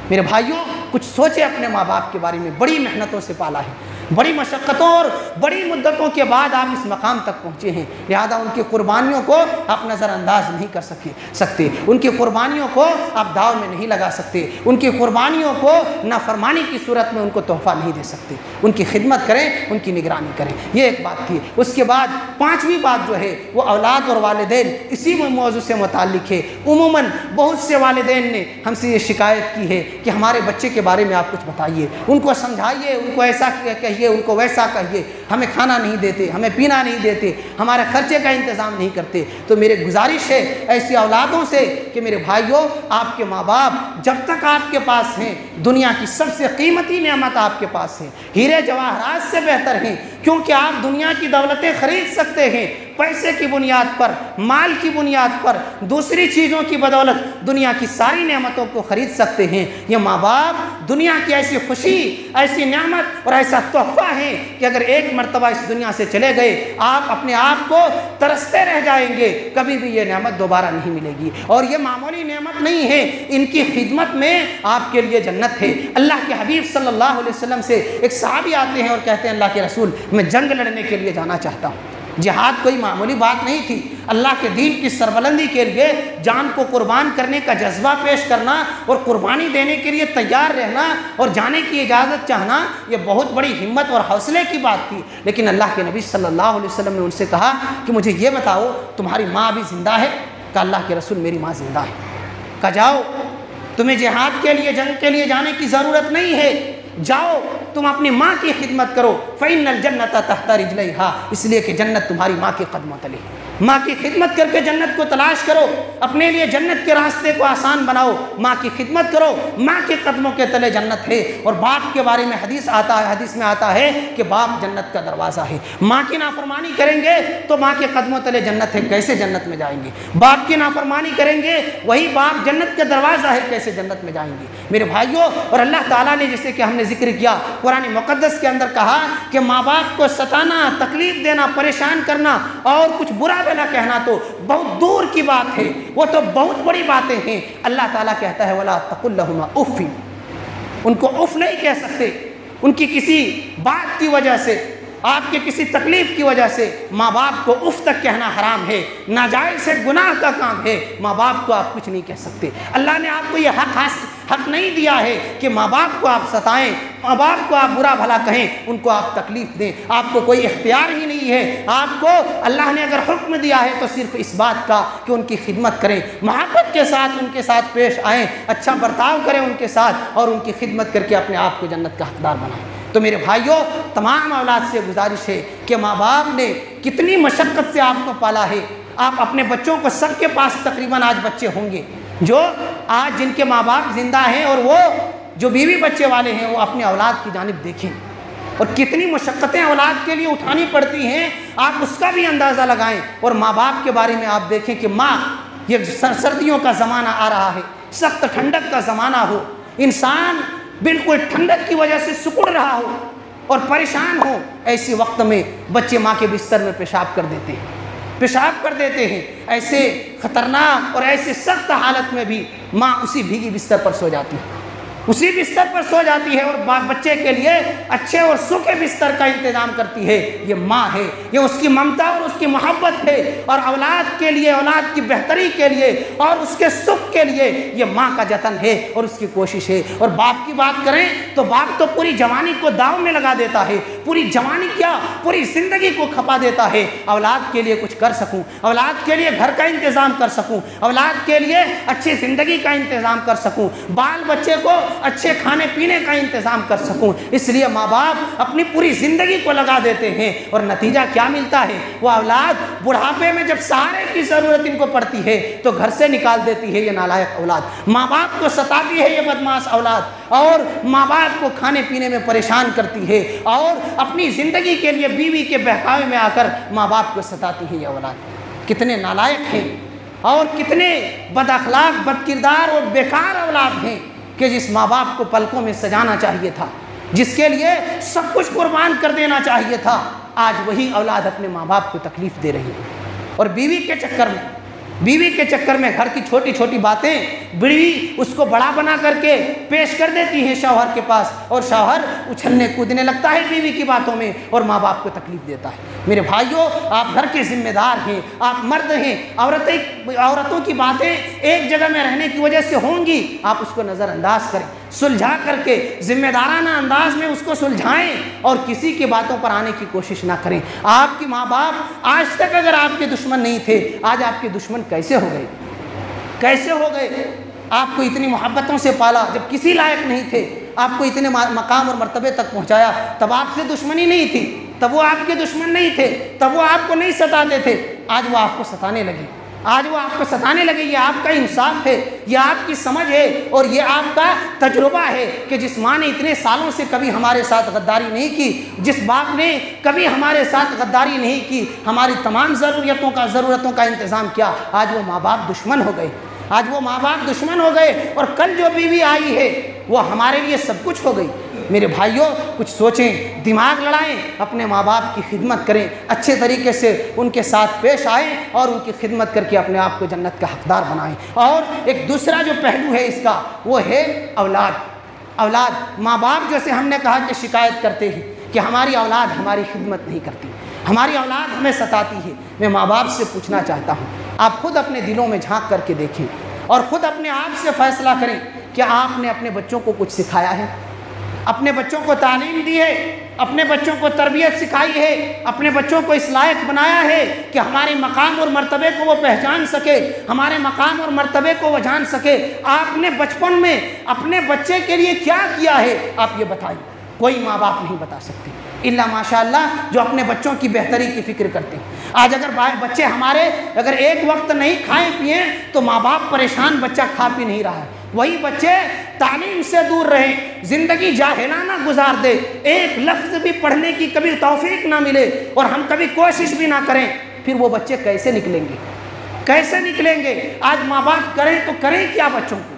میرے بھائیوں، کچھ سوچیں اپنے ماں باپ کے بارے میں، بڑی محنتوں سے پالا ہے، بڑی مشقتوں اور بڑی مدتوں کے بعد آپ اس مقام تک پہنچے ہیں، لہذا ان کی قربانیوں کو آپ نظر انداز نہیں کر سکتے، ان کی قربانیوں کو آپ داؤ میں نہیں لگا سکتے، ان کی قربانیوں کو نافرمانی کی صورت میں ان کو تحفہ نہیں دے سکتے۔ ان کی خدمت کریں، ان کی نگرانی کریں، یہ ایک بات تھی۔ اس کے بعد پانچویں بات جو ہے وہ اولاد اور والدین، اسی موضوع سے متعلق ہے۔ عموماً بہت سے والدین نے ہم سے یہ شکایت کی ہے کہ ہمارے بچے کے بارے میں آپ کچھ بتائیے، ان کو سمجھائیے، ان کو ایسا کہیے، ان کو ویسا کہیے، ہمیں کھانا نہیں دیتے، ہمیں پینا نہیں دیتے، ہمارے خرچے کا انتظام نہیں کرتے۔ تو میرے گزارش ہے ایسی اولادوں سے کہ میرے بھائیوں، آپ کے ماں باپ جب تک آپ کے پاس ہیں، دنیا کی سب سے قیمتی نعمت آپ کے پاس ہے، ہیرے جواہرات سے بہتر ہیں، کیونکہ آپ دنیا کی دولتیں خرید سکتے ہیں، پیسے کی بنیاد پر، مال کی بنیاد پر، دوسری چیزوں کی بدولت دنیا کی ساری نعمتوں کو خرید سکتے ہیں۔ یہ ماں باپ دنیا کی ایسی خوشی، ایسی نعمت اور ایسا تحفہ ہے کہ اگر ایک مرتبہ اس دنیا سے چلے گئے، آپ اپنے آپ کو ترستے رہ جائیں گے، کبھی بھی یہ نعمت دوبارہ نہیں ملے گی۔ اور یہ معمولی نعمت نہیں ہے، ان کی خدمت میں آپ کے لیے جنت ہے۔ اللہ کے حبیب صلی اللہ علیہ وسلم سے ایک صحابی آتے ہیں اور کہتے ہیں، اللہ کے رسول، میں جنگ لڑنے کے لیے جانا چاہتا ہوں۔ جہاد کوئی معمولی بات نہیں تھی، اللہ کے دین کی سربلندی کے لیے جان کو قربان کرنے کا جذبہ پیش کرنا اور قربانی دینے کے لیے تیار رہنا اور جانے کی اجازت چاہنا، یہ بہت بڑی ہمت اور حوصلے کی بات تھی۔ لیکن اللہ کے نبی صلی اللہ علیہ وسلم نے ان سے کہا کہ مجھے یہ بتاؤ، تمہاری ماں ابھی زندہ ہے؟ کہا اللہ کے رسول، میری ماں زندہ ہے۔ کہا جاؤ، تمہیں جہاد کے لیے، جنگ کے لیے جانے کی ضرورت نہیں ہے، جاؤ تم اپنی ماں کی خدمت کرو، فَإِنَّ الْجَنَّةَ تَحْتَ رِجْلَيْهَا، اس لیے کہ جنت تمہاری ماں کے قدموں تلے۔ ماں کی خدمت کر کے جنت کو تلاش کرو، اپنے لیے جنت کے راستے کو آسان بناؤ، ماں کی خدمت کرو، ماں کے قدموں کے تلے جنت ہے۔ اور باپ کے بارے میں حدیث میں آتا ہے کہ باپ جنت کا دروازہ ہے۔ ماں کی نافرمانی کریں گے تو ماں کے قدموں تلے جنت ہے، کیسے جنت میں جائیں گے؟ باپ کی نافرمانی کریں گے، وہی باپ جنت کا دروازہ ہے، کیسے جنت میں جائیں گے؟ میرے بھائیوں، اور اللہ تعالیٰ نے جیسے کہ ہم نے ذکر کیا، قرآن مقدس کے اندر کہا کہ ماں باپ کو ستانا، تکلیف دینا، پریشان کرنا اور کچھ برا بھلا کہنا تو بہت دور کی بات ہے، وہ تو بہت بڑی باتیں ہیں۔ اللہ تعالیٰ کہتا ہے وَلَا تَقُلْ لَهُمَا اُفٍّ، ان کو اف نہیں کہہ سکتے، ان کی کسی بات کی وجہ سے آپ کے کسی تکلیف کی وجہ سے ماں باپ کو اف تک کہنا حرام ہے، ناجائز سے گناہ کا کام ہے، ماں باپ کو آپ کچھ نہیں کہہ سکتے۔ اللہ نے آپ کو یہ حق نہیں دیا ہے کہ ماں باپ کو آپ ستائیں، ماں باپ کو آپ برا بھلا کہیں، ان کو آپ تکلیف دیں، آپ کو کوئی اختیار ہی نہیں ہے۔ آپ کو اللہ نے اگر حکم دیا ہے تو صرف اس بات کا کہ ان کی خدمت کریں، محبت کے ساتھ ان کے ساتھ پیش آئیں، اچھا برتاؤ کریں ان کے ساتھ، اور ان کی خدمت کر کے اپنے آپ کو جنت کا حقدار بنائیں۔ تو میرے بھائیوں، تمام اولاد سے گزارش ہے کہ ماں باپ نے کتنی مشقت سے آپ کو پالا ہے۔ آپ اپنے بچوں کو، سب کے پاس تقریباً آج بچے ہوں گے جو آج جن کے ماں باپ زندہ ہیں، اور وہ جو بیوی بچے والے ہیں، وہ اپنے اولاد کی جانب دیکھیں اور کتنی مشقتیں اولاد کے لیے اٹھانی پڑتی ہیں، آپ اس کا بھی اندازہ لگائیں۔ اور ماں باپ کے بارے میں آپ دیکھیں کہ ماں، یہ سردیوں کا زمانہ آ رہا ہے، سخت ٹھنڈک کا زمانہ ہو، انسان بالکل ٹھنڈک کی وجہ سے سکڑ رہا ہو اور پریشان ہو، ایسی وقت میں بچے ماں کے بستر میں پیشاب کر دیتے ہیں، پیشاب کر دیتے ہیں۔ ایسے خطرناک اور ایسے سخت حالت میں بھی ماں اسی بھیگی بستر پر سو جاتی ہے، اسی بستر پر سو جاتی ہے، اور بچے کے لیے اچھے اور سوکھے بستر کا انتظام کرتی ہے۔ یہ ماں ہے، یہ اس کی ممتا اور اس کی محبت ہے، اور اولاد کے لیے، اولاد کی بہتری کے لیے اور اس کے سکھ کے لیے یہ ماں کا جتن ہے اور اس کی کوشش ہے۔ اور باپ کی بات کریں تو باپ تو پوری جوانی کو داؤ میں لگا دیتا ہے، پوری جوانی کیا، پوری زندگی کو کھپا دیتا ہے، اولاد کے لیے کچھ کر سکوں، اولاد کے لیے گھر کا انتظام کر سکوں، اولاد کے لیے اچھی زندگی کا انتظام کر سکوں، بال بچے کو اچھے کھانے پینے کا انتظام کر سکوں۔ اس لیے ماں باپ اپنی پوری زندگی کو لگا دیتے ہیں، اور نتیجہ کیا ملتا ہے؟ وہ اولاد بڑھاپے میں جب سہارے کی ضرورت ان کو پڑتی ہے تو گھر سے نکال دیتی ہے یہ نالائق اولاد، ماں باپ کو ستاتی ہے یہ بدمعاش اولاد، اور ماں باپ کو کھانے پینے میں پریشان کرتی ہے، اور اپنی زندگی کے لیے بیوی کے بہکاوے میں آ کر ماں باپ کو ستاتی ہے یہ اولاد۔ کتنے نالائق ہیں اور کتنے بد اخلاق، بد کردار اور بیکار اولاد ہیں کہ جس ماں باپ کو پلکوں میں سجانا چاہیے تھا، جس کے لیے سب کچھ قربان کر دینا چاہیے تھا، آج وہی اولاد اپنے ماں باپ کو تکلیف دے رہی ہے۔ اور بیوی کے چکر میں گھر کی چھوٹی چھوٹی باتیں بیوی اس کو بڑا بنا کر کے پیش کر دیتی ہے شوہر کے پاس، اور شوہر اچھلنے کودنے لگتا ہے بیوی کی باتوں میں اور ماں باپ کو تکلیف دیتا ہے۔ میرے بھائیوں، آپ گھر کے ذمہ دار ہیں، آپ مرد ہیں، عورتوں کی باتیں ایک جگہ میں رہنے کی وجہ سے ہوں گی، آپ اس کو نظر انداز کریں، سلجھا کر کے ذمہ دارانہ انداز میں اس کو سلجھائیں، اور کسی کی باتوں پر آنے کی کوشش نہ کریں۔ آپ کی ماں باپ آج تک اگر آپ کے دشمن نہیں تھے، آج آپ کے دشمن کیسے ہو گئے؟ کیسے ہو گئے؟ آپ کو اتنی محبتوں سے پالا جب کسی لائق نہیں تھے، آپ کو اتنے مقام اور مرتبے تک پہنچایا، تب آپ سے دشمنی نہیں تھی، تب وہ آپ کے دشمن نہیں تھے، تب وہ آپ کو نہیں ستاتے تھے، آج وہ آپ کو ستانے لگے، آج وہ آپ کو ستانے لگے۔ یہ آپ کا انصاف ہے، یہ آپ کی سمجھ ہے، اور یہ آپ کا تجربہ ہے کہ جس ماں نے اتنے سالوں سے کبھی ہمارے ساتھ غداری نہیں کی، جس باپ نے کبھی ہمارے ساتھ غداری نہیں کی، ہماری تمام ضرورتوں کا انتظام کیا، آج وہ ماں باپ دشمن ہو گئے، آج وہ ماں باپ دشمن ہو گئے، اور کل جو بیوی آئی ہے وہ ہمارے لیے سب کچھ ہو گئی۔ میرے بھائیوں، کچھ سوچیں، دماغ لڑائیں، اپنے ماں باپ کی خدمت کریں، اچھے طریقے سے ان کے ساتھ پیش آئیں، اور ان کی خدمت کر کے اپنے آپ کو جنت کا حقدار بنائیں۔ اور ایک دوسرا جو پہلو ہے اس کا، وہ ہے اولاد۔ ماں باپ جیسے ہم نے کہا کہ شکایت کرتے ہیں کہ ہماری اولاد ہماری خدمت نہیں کرتی، ہماری اولاد ہمیں ستاتی ہے۔ میں ماں باپ سے پوچھنا چاہتا ہوں، آپ خود اپنے دلوں میں جھانک کر کے دیکھیں اور خود اپنے آپ سے فیصلہ کریں کہ آپ نے اپنے بچوں کو کچھ سکھایا ہے، اپنے بچوں کو تعلیم دی ہے، اپنے بچوں کو تربیت سکھائی ہے، اپنے بچوں کو اس لائق بنایا ہے کہ ہمارے مقام اور مرتبے کو وہ پہچان سکے، ہمارے مقام اور مرتبے کو وہ جان سکے۔ آپ نے بچپن میں اپنے بچے کے لیے کیا کیا ہے، آپ یہ بتائیے۔ کوئی ماں باپ نہیں بتا سکتے الا ماشاء اللہ جو اپنے بچوں کی بہتری کی فکر کرتے ہیں۔ آج اگر بچے ہمارے اگر ایک وقت نہیں کھائیں پئیں تو ماں باپ پریشان، بچہ کھا پی نہیں رہا ہے، وہی بچے تعلیم سے دور رہیں، زندگی جاہلانہ گزار دے، ایک لفظ بھی پڑھنے کی کبھی توفیق نہ ملے اور ہم کبھی کوشش بھی نہ کریں، پھر وہ بچے کیسے نکلیں گے؟ کیسے نکلیں گے؟ آج ماں باپ کریں تو کریں کیا بچوں کو؟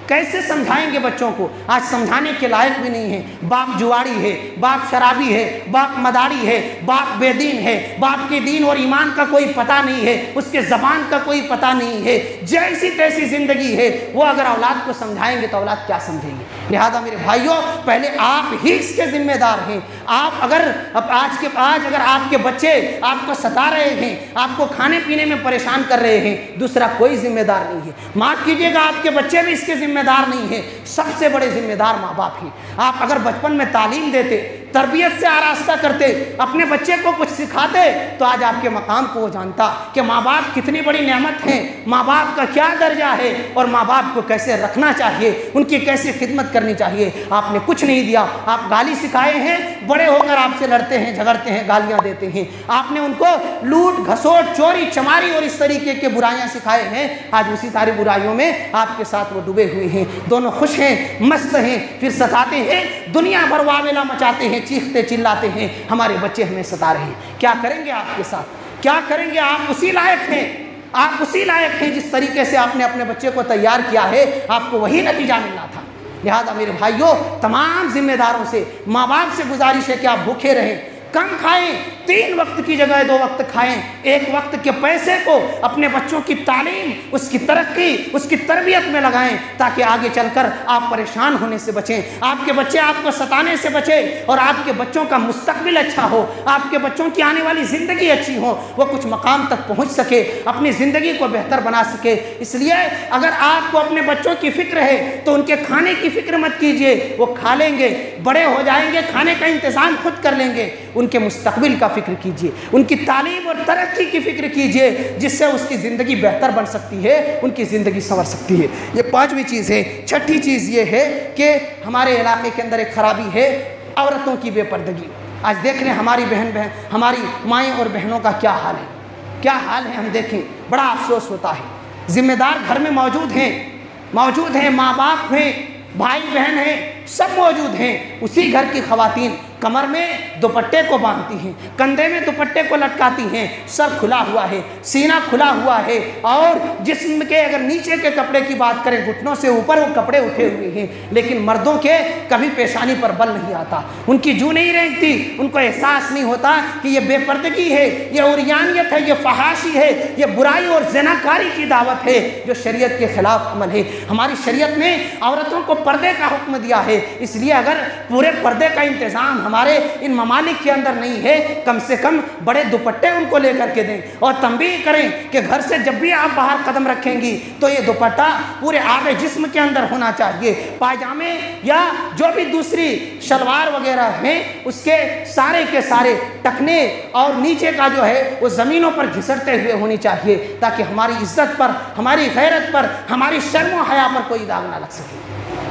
کیسے سمجھائیں گے بچوں کو؟ آج سمجھانے کے لائق بھی نہیں ہے۔ باپ جواڑی ہے، باپ شرابی ہے، باپ مداری ہے، باپ بے دین ہے، باپ کے دین اور ایمان کا کوئی پتہ نہیں ہے، اس کے زبان کا کوئی پتہ نہیں ہے، جیسی تیسی زندگی ہے۔ وہ اگر اولاد کو سمجھائیں گے تو اولاد کیا سمجھیں گے؟ لہذا میرے بھائیوں پہلے آپ ہی اس کے ذمہ دار ہیں۔ آپ اگر آج اگر آپ کے بچے آپ کو ستا رہے ہیں، آپ کو کھانے پینے میں پریشان کر رہے ہیں، دوسرا کوئی ذمہ دار نہیں ہے۔ معاف کیجیے گا، آپ کے بچے بھی اس کے ذمہ دار نہیں ہیں، سب سے بڑے ذمہ دار ماں باپ ہیں۔ آپ اگر بچپن میں تعلیم دیتے، تربیت سے آراستہ کرتے، اپنے بچے کو کچھ سکھاتے، تو آج آپ کے مقام کو وہ جانتا کہ ماں باپ کتنی بڑی نعمت ہیں، ماں باپ کا کیا درجہ ہے، اور ماں باپ کو کیسے رکھنا چاہیے، ان کی کیسی خدمت کرنی چاہیے۔ آپ نے کچھ نہیں دیا، آپ گالی سکھائے ہیں، بڑے ہو کر آپ سے لڑتے ہیں، جھگڑتے ہیں، گالیاں دیتے ہیں۔ آپ نے ان کو لوٹ گھسوٹ، چوری چماری اور اس طریقے کے برائیاں سکھائے ہیں، آج اسی ساری برائیوں میں آپ کے ساتھ وہ ڈوبے ہوئے ہیں، دونوں خوش ہیں، مست ہیں، پھر ستاتے ہیں، دنیا بھر واویلا مچاتے ہیں، چیختے چلاتے ہیں، ہمارے بچے ہمیں ستا رہے ہیں۔ کیا کریں گے آپ کے ساتھ؟ کیا کریں گے؟ آپ اسی لائق ہیں، آپ اسی لائق ہیں جس طریقے سے آپ نے اپنے بچے کو تیار کیا ہے، آپ کو وہی نتیجہ ملنا تھا۔ لہذا میرے بھائیوں، تمام ذمہ داروں سے، ماں باپ سے گزارش ہے کہ آپ بھوکے رہیں، کم کھائیں، 3 وقت کی جگہ 2 وقت کھائیں، 1 وقت کے پیسے کو اپنے بچوں کی تعلیم، اس کی ترقی، اس کی تربیت میں لگائیں، تاکہ آگے چل کر آپ پریشان ہونے سے بچیں، آپ کے بچے آپ کو ستانے سے بچیں، اور آپ کے بچوں کا مستقبل اچھا ہو، آپ کے بچوں کی آنے والی زندگی اچھی ہو، وہ کچھ مقام تک پہنچ سکے، اپنی زندگی کو بہتر بنا سکے۔ اس لیے اگر آپ کو اپنے بچوں کی فکر ہے تو ان کے کھانے کی فکر مت کیجیے، وہ کھا لیں گے، بڑے ہو جائیں گے، کھانے کا انتظام خود کر لیں گے۔ ان کے مستقبل کا فکر کیجئے، ان کی تعلیم اور ترقی کی فکر کیجئے، جس سے اس کی زندگی بہتر بن سکتی ہے، ان کی زندگی سنور سکتی ہے۔ یہ 5ویں چیز ہے۔ 6ٹھی چیز یہ ہے کہ ہمارے علاقے کے اندر ایک خرابی ہے، عورتوں کی بے پردگی۔ آج دیکھ لیں ہماری ہماری مائیں اور بہنوں کا کیا حال ہے، کیا حال ہے، ہم دیکھیں، بڑا افسوس ہوتا ہے۔ ذمہ دار گھر میں موجود ہیں، ماں باپ ہیں، بھائی بہن ہیں، سب موجود ہیں، اسی گھر کی خواتین کمر میں دوپٹے کو باندھتی ہیں، کندھے میں دوپٹے کو لٹکاتی ہیں، سر کھلا ہوا ہے، سینہ کھلا ہوا ہے، اور جسم کے اگر نیچے کے کپڑے کی بات کریں، گھٹنوں سے اوپر وہ کپڑے اٹھے ہوئے ہیں، لیکن مردوں کے کبھی پیشانی پر بل نہیں آتا، ان کی جو نہیں رینگتی، ان کو احساس نہیں ہوتا کہ یہ بے پردگی ہے، یہ عریانیت ہے، یہ فحاشی ہے، یہ برائی اور زناکاری کی دعوت ہے، جو شریعت کے خلاف عمل ہے۔ ہماری شریعت نے عورتوں کو پردے کا حکم دیا ہے، اس لیے اگر پورے پردے کا انتظام ہمارے ان ممالک کے اندر نہیں ہے، کم سے کم بڑے دوپٹے ان کو لے کر کے دیں، اور تنبیہ کریں کہ گھر سے جب بھی آپ باہر قدم رکھیں گی تو یہ دوپٹہ پورے آدھے جسم کے اندر ہونا چاہیے، پائجامے یا جو بھی دوسری شلوار وغیرہ ہیں اس کے سارے ٹکنے اور نیچے کا جو ہے وہ زمینوں پر گھسٹتے ہوئے ہونی چاہیے، تاکہ ہماری عزت پر، ہماری غیرت پر، ہماری شرم و حیا پر کوئی داغ نہ لگ سکے۔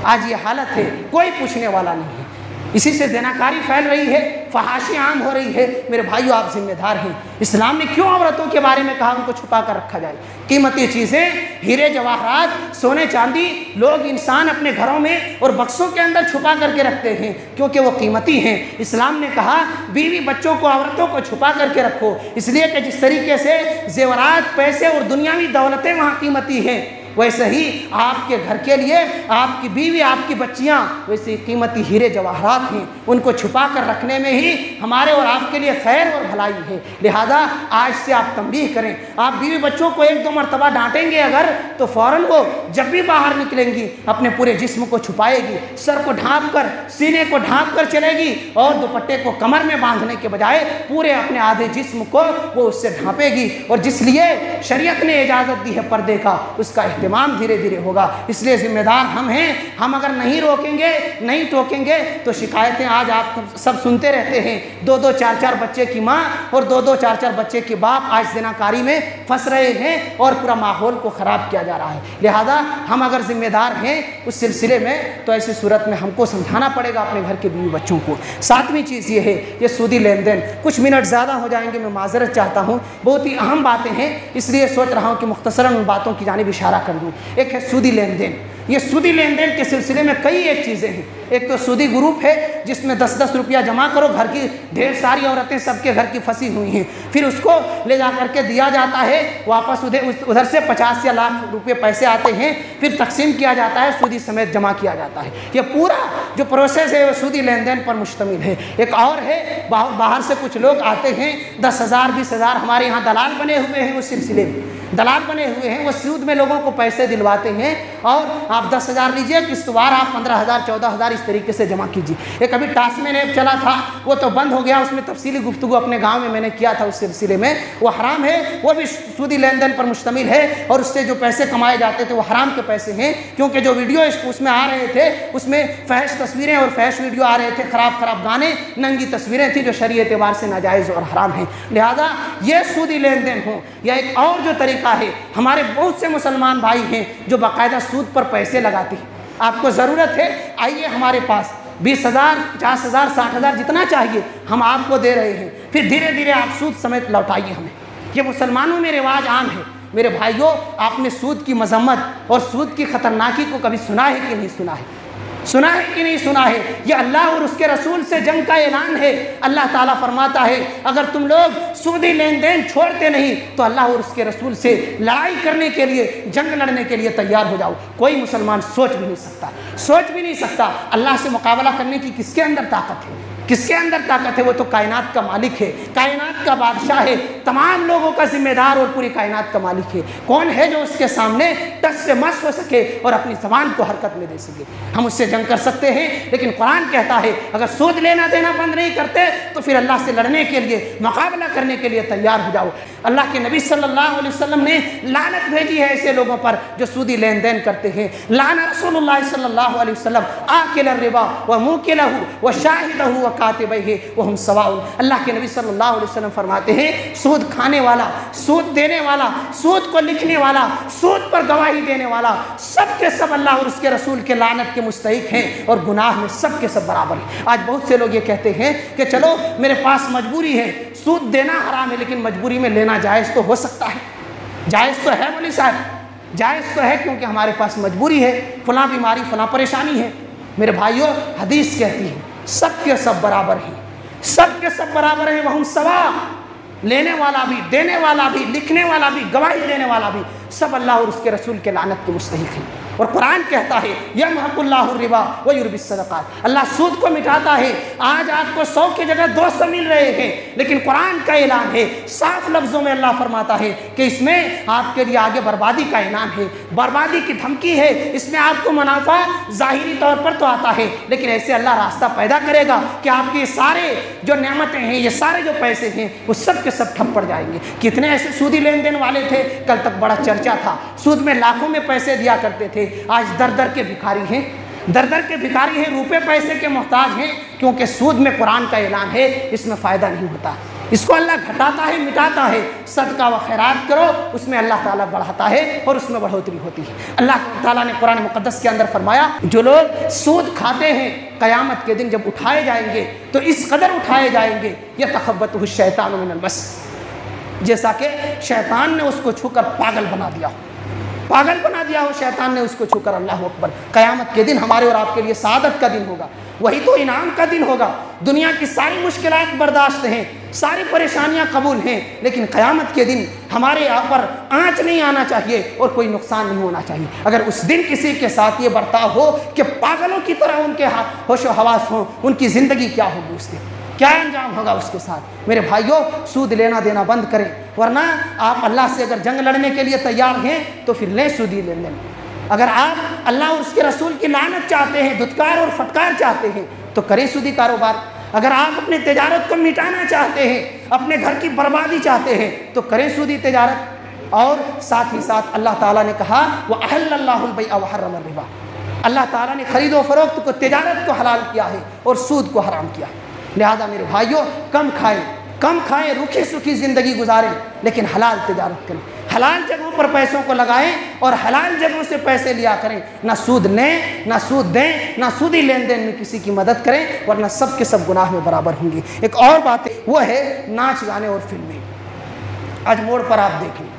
آج یہ حالت ہے، کوئی پوچھنے والا نہیں ہے، اسی سے زناکاری پھیل رہی ہے، فحاشی عام ہو رہی ہے۔ میرے بھائیو، آپ ذمہ دار ہیں۔ اسلام نے کیوں عورتوں کے بارے میں کہا ان کو چھپا کر رکھا جائے؟ قیمتی چیزیں، ہیرے جواہرات، سونے چاندی لوگ انسان اپنے گھروں میں اور بکسوں کے اندر چھپا کر کے رکھتے ہیں کیونکہ وہ قیمتی ہیں۔ اسلام نے کہا بیوی بچوں کو، عورتوں کو چھپا کر کے رکھو، اس لیے کہ جس طریقے سے زیورات، پیسے اور دنیاوی دولتیں وہاں قیمتی ہیں، ویسے ہی آپ کے گھر کے لیے آپ کی بیوی، آپ کی بچیاں ویسے قیمتی ہیرے جواہرات ہیں، ان کو چھپا کر رکھنے میں ہی ہمارے اور آپ کے لیے خیر اور بھلائی ہے۔ لہذا آج سے آپ تنبیہ کریں، آپ بیوی بچوں کو 1-2 مرتبہ ڈانٹیں گے اگر، تو فوراً وہ جب بھی باہر نکلیں گی اپنے پورے جسم کو چھپائے گی، سر کو ڈھانپ کر، سینے کو ڈھانپ کر چلے گی، اور دوپٹے کو کمر میں باندھنے کے بجائے پورے اپنے آدھے جسم کو وہ اس سے ڈھانپے گی، اور جس لیے شریعت نے اجازت دی ہے پردے کا، اس کا اہتمام دھیرے دھیرے ہوگا۔ اس لیے ذمہ دار ہم ہیں، ہم اگر نہیں روکیں گے، نہیں ٹوکیں گے تو شکایتیں آج آپ سب سنتے رہتے ہیں، 2-2 4-4 بچے کی ماں اور 2-2 4-4 بچے کے باپ آج زناکاری میں پھنس رہے ہیں اور پورا ماحول کو خراب کیا جا رہا ہے۔ لہذا ہم اگر ذمہ دار ہیں اس سلسلے میں تو ایسی صورت میں ہم کو سمجھانا پڑے گا اپنے گھر کے بیوی بچوں کو۔ 7ویں چیز یہ ہے، یہ سودی لین دین۔ کچھ منٹ زیادہ ہو جائیں گے، میں معذرت چاہتا ہوں، بہت ہی اہم باتیں ہیں، اس لیے سوچ رہا ہوں کہ مختصراً ان باتوں کی جانب اشارہ کر دوں۔ ایک ہے سودی لین دین۔ یہ سودی لین دین کے سلسلے میں کئی ایک چیزیں ہیں۔ ایک تو سودی گروپ ہے جس میں 10-10 روپیہ جمع کرو، گھر کی ڈھیر ساری عورتیں سب کے گھر کی پھنسی ہوئی ہیں، پھر اس کو لے جا کر کے دیا جاتا ہے، واپس ادھر سے 50 یا لاکھ روپے پیسے آتے ہیں، پھر تقسیم کیا جاتا ہے، سودی سمیت جمع کیا جاتا ہے۔ یہ پورا جو پروسیس ہے وہ سودی لین دین پر مشتمل ہے۔ ایک اور ہے، باہر سے کچھ لوگ آتے ہیں، 10,000 20,000 ہمارے یہاں دلال بنے ہوئے ہیں، اس سلسلے میں دلال بنے ہوئے ہیں، وہ سود میں لوگوں کو پیسے دلواتے ہیں، اور آپ 10,000 لیجئے، قسطوار آپ 15,000 14,000 اس طریقے سے جمع کیجیے۔ ایک ابھی ٹاسمین ایپ چلا تھا، وہ تو بند ہو گیا، اس میں تفصیلی گفتگو اپنے گاؤں میں نے کیا تھا، اس سلسلے میں وہ حرام ہے، وہ بھی سودی لین دین پر مشتمل ہے، اور اس سے جو پیسے کمائے جاتے تھے وہ حرام کے پیسے ہیں، کیونکہ جو ویڈیو اس میں آ رہے تھے اس میں فحش تصویریں اور فحش ویڈیو آ رہے تھے، خراب گانے، ننگی تصویریں تھیں جو شرعی اعتبار سے ناجائز اور حرام ہیں۔ لہذا یہ سودی لین دین ہو یا ایک اور جو طریقہ ہے، ہمارے بہت سے مسلمان بھائی ہیں جو باقاعدہ سود پر پیسے لگاتے ہیں۔ آپ کو ضرورت ہے، آئیے ہمارے پاس 20,000 50,000 60,000 جتنا چاہیے ہم آپ کو دے رہے ہیں، پھر دھیرے دھیرے آپ سود سمیت لوٹائیے ہمیں۔ یہ مسلمانوں میں رواج عام ہے۔ میرے بھائیوں، آپ نے سود کی مذمت اور سود کی خطرناکی کو کبھی سنا ہے کہ نہیں سنا ہے؟ سنا ہے کہ نہیں سنا ہے؟ یہ اللہ اور اس کے رسول سے جنگ کا اعلان ہے۔ اللہ تعالیٰ فرماتا ہے اگر تم لوگ سودی لین دین چھوڑتے نہیں تو اللہ اور اس کے رسول سے لڑائی کرنے کے لیے، جنگ لڑنے کے لیے تیار ہو جاؤ۔ کوئی مسلمان سوچ بھی نہیں سکتا اللہ سے مقابلہ کرنے کی کس کے اندر طاقت ہے؟ کس کے اندر طاقت ہے؟ وہ تو کائنات کا مالک ہے، کائنات کا بادشاہ ہے، تمام لوگوں کا ذمہ دار اور پوری کائنات کا مالک ہے۔ کون ہے جو اس کے سامنے ٹس سے مس ہو سکے اور اپنی زبان کو حرکت میں دے سکے؟ ہم اس سے جنگ کر سکتے ہیں، لیکن قرآن کہتا ہے اگر سود لینا دینا بند نہیں کرتے تو پھر اللہ سے لڑنے کے لیے، مقابلہ کرنے کے لیے تیار ہو جاؤ۔ اللہ کے نبی صلی اللہ علیہ وسلم نے لعنت بھیجی ہے ایسے لوگوں پر جو سودی لین دین کرتے ہیں۔ لعن رسول اللہ صلی اللہ علیہ وسلم آکل الربا وموکلہ وشاہدہ وکاتبہ وہم سواء۔ اللہ کے نبی صلی اللہ علیہ وسلم فرماتے ہیں سود کھانے والا، سود دینے والا، سود کو لکھنے والا، سود پر گواہی دینے والا، سب کے سب اللہ اور اس کے رسول کے لعنت کے مستحق ہیں اور گناہ میں سب کے سب برابر ہیں۔ آج بہت سے لوگ یہ کہتے ہیں کہ چلو میرے پاس مجبوری ہے، سود دینا حرام ہے لیکن مجبوری میں لینا جائز تو ہو سکتا ہے۔ جائز تو ہے مولوی صاحب، جائز تو ہے کیونکہ ہمارے پاس مجبوری ہے، فلاں بیماری، فلاں پریشانی ہے۔ میرے بھائیوں، حدیث کہتی ہے سب کے سب برابر ہیں، سب کے سب برابر ہیں، وہم سواء۔ لینے والا بھی، دینے والا بھی، لکھنے والا بھی، گواہی دینے والا بھی، سب اللہ اور اس کے رسول کے لعنت کے مستحق ہیں۔ اور قرآن کہتا ہے یمحق اللہ الربا ویربی الصدقات، اللہ سود کو مٹاتا ہے۔ آج آپ کو 100 کی جگہ 200 مل رہے ہیں، لیکن قرآن کا اعلان ہے، صاف لفظوں میں اللہ فرماتا ہے کہ اس میں آپ کے لیے آگے بربادی کا اعلان ہے، بربادی کی دھمکی ہے۔ اس میں آپ کو منافع ظاہری طور پر تو آتا ہے، لیکن ایسے اللہ راستہ پیدا کرے گا کہ آپ کے سارے جو نعمتیں ہیں، یہ سارے جو پیسے ہیں، وہ سب کے سب ٹھپ پڑ جائیں گے۔ کتنے ایسے سودی لین دین والے تھے، کل تک بڑا چرچا تھا، سود میں لاکھوں میں پیسے دیا کرتے تھے، آج در در کے بھکاری ہیں، در در کے بھکاری ہیں، روپے پیسے کے محتاج ہیں، کیونکہ سود میں قرآن کا اعلان ہے اس میں فائدہ نہیں ہوتا، اس کو اللہ گھٹاتا ہے، مٹاتا ہے۔ صدقہ و خیرات کرو، اس میں اللہ تعالیٰ بڑھاتا ہے اور اس میں بڑھوتری ہوتی ہے۔ اللہ تعالیٰ نے قرآن مقدس کے اندر فرمایا جو لوگ سود کھاتے ہیں قیامت کے دن جب اٹھائے جائیں گے تو اس قدر اٹھائے جائیں گے یتخبطہ الشیطان من المس، جیسا کہ شیطان نے اس کو چھو کر پاگل بنا دیا، پاگل بنا دیا ہو شیطان نے اس کو چھو کر۔ اللہ اکبر! قیامت کے دن ہمارے اور آپ کے لیے سعادت کا دن ہوگا، وہی تو انعام کا دن ہوگا۔ دنیا کی ساری مشکلات برداشت ہیں، ساری پریشانیاں قبول ہیں، لیکن قیامت کے دن ہمارے یہاں پر آنچ نہیں آنا چاہیے اور کوئی نقصان نہیں ہونا چاہیے۔ اگر اس دن کسی کے ساتھ یہ برتاؤ ہو کہ پاگلوں کی طرح ان کے ہوش و حواس ہوں، ان کی زندگی کیا ہوگی، اس دن کیا انجام ہوگا اس کے ساتھ؟ میرے بھائیوں، سود لینا دینا بند کریں، ورنہ آپ اللہ سے اگر جنگ لڑنے کے لیے تیار ہیں تو پھر لیں سودی لین دین۔ اگر آپ اللہ اور اس کے رسول کی لعنت چاہتے ہیں، دھتکار اور پھٹکار چاہتے ہیں تو کریں سودی کاروبار۔ اگر آپ اپنی تجارت کو مٹانا چاہتے ہیں، اپنے گھر کی بربادی چاہتے ہیں تو کریں سودی تجارت۔ اور ساتھ ہی ساتھ اللہ تعالیٰ نے کہا وَأَحَلَّ اللَّهُ الْبَيْعَ وَحَرَّمَ الرِّبَا، اللہ تعالیٰ نے خرید و فروخت کو، تجارت کو حلال کیا ہے اور سود کو حرام کیا ہے۔ لہذا میرے بھائیوں، کم کھائیں، روکھی سکھی زندگی گزاریں، لیکن حلال تجارت کریں، حلال جگہوں پر پیسوں کو لگائیں اور حلال جگہوں سے پیسے لیا کریں، نہ سود لیں، نہ سود دیں، نہ سودی لین دین میں کسی کی مدد کریں، ورنہ سب کے سب گناہ میں برابر ہوں گے۔ ایک اور بات ہے، وہ ہے ناچ گانے اور فلمیں۔ آج موڑ پر آپ دیکھ لیں،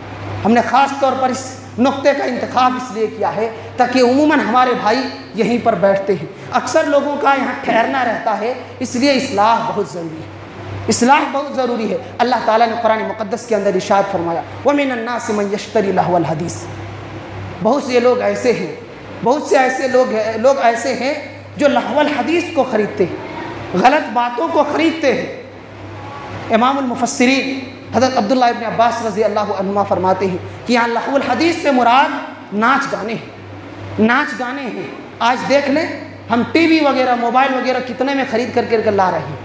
ہم نے خاص طور پر اس نقطے کا انتخاب اس لیے کیا ہے تاکہ عموماً ہمارے بھائی یہیں پر بیٹھتے ہیں، اکثر لوگوں کا یہاں ٹھہرنا رہتا ہے، اس لیے اصلاح بہت ضروری ہے، اصلاح بہت ضروری ہے۔ اللہ تعالیٰ نے قرآن مقدس کے اندر ارشاد فرمایا وَمِنَ النَّاسِ مَن يَشْتَرِي لَهْوَ الْحَدِيثِ، بہت سے لوگ ایسے ہیں، بہت سے ایسے لوگ ایسے ہیں جو لہو الحدیث کو خریدتے ہیں، غلط باتوں کو خریدتے ہیں۔ امام المفسرین حضرت عبداللہ ابن عباس رضی اللہ عنہما فرماتے ہیں کہ یہاں لہو الحدیث سے مراد ناچ گانے ہیں، ناچ گانے ہیں. آج دیکھ لیں ہم ٹی وی وغیرہ موبائل وغیرہ کتنے میں خرید کر لا رہے ہیں,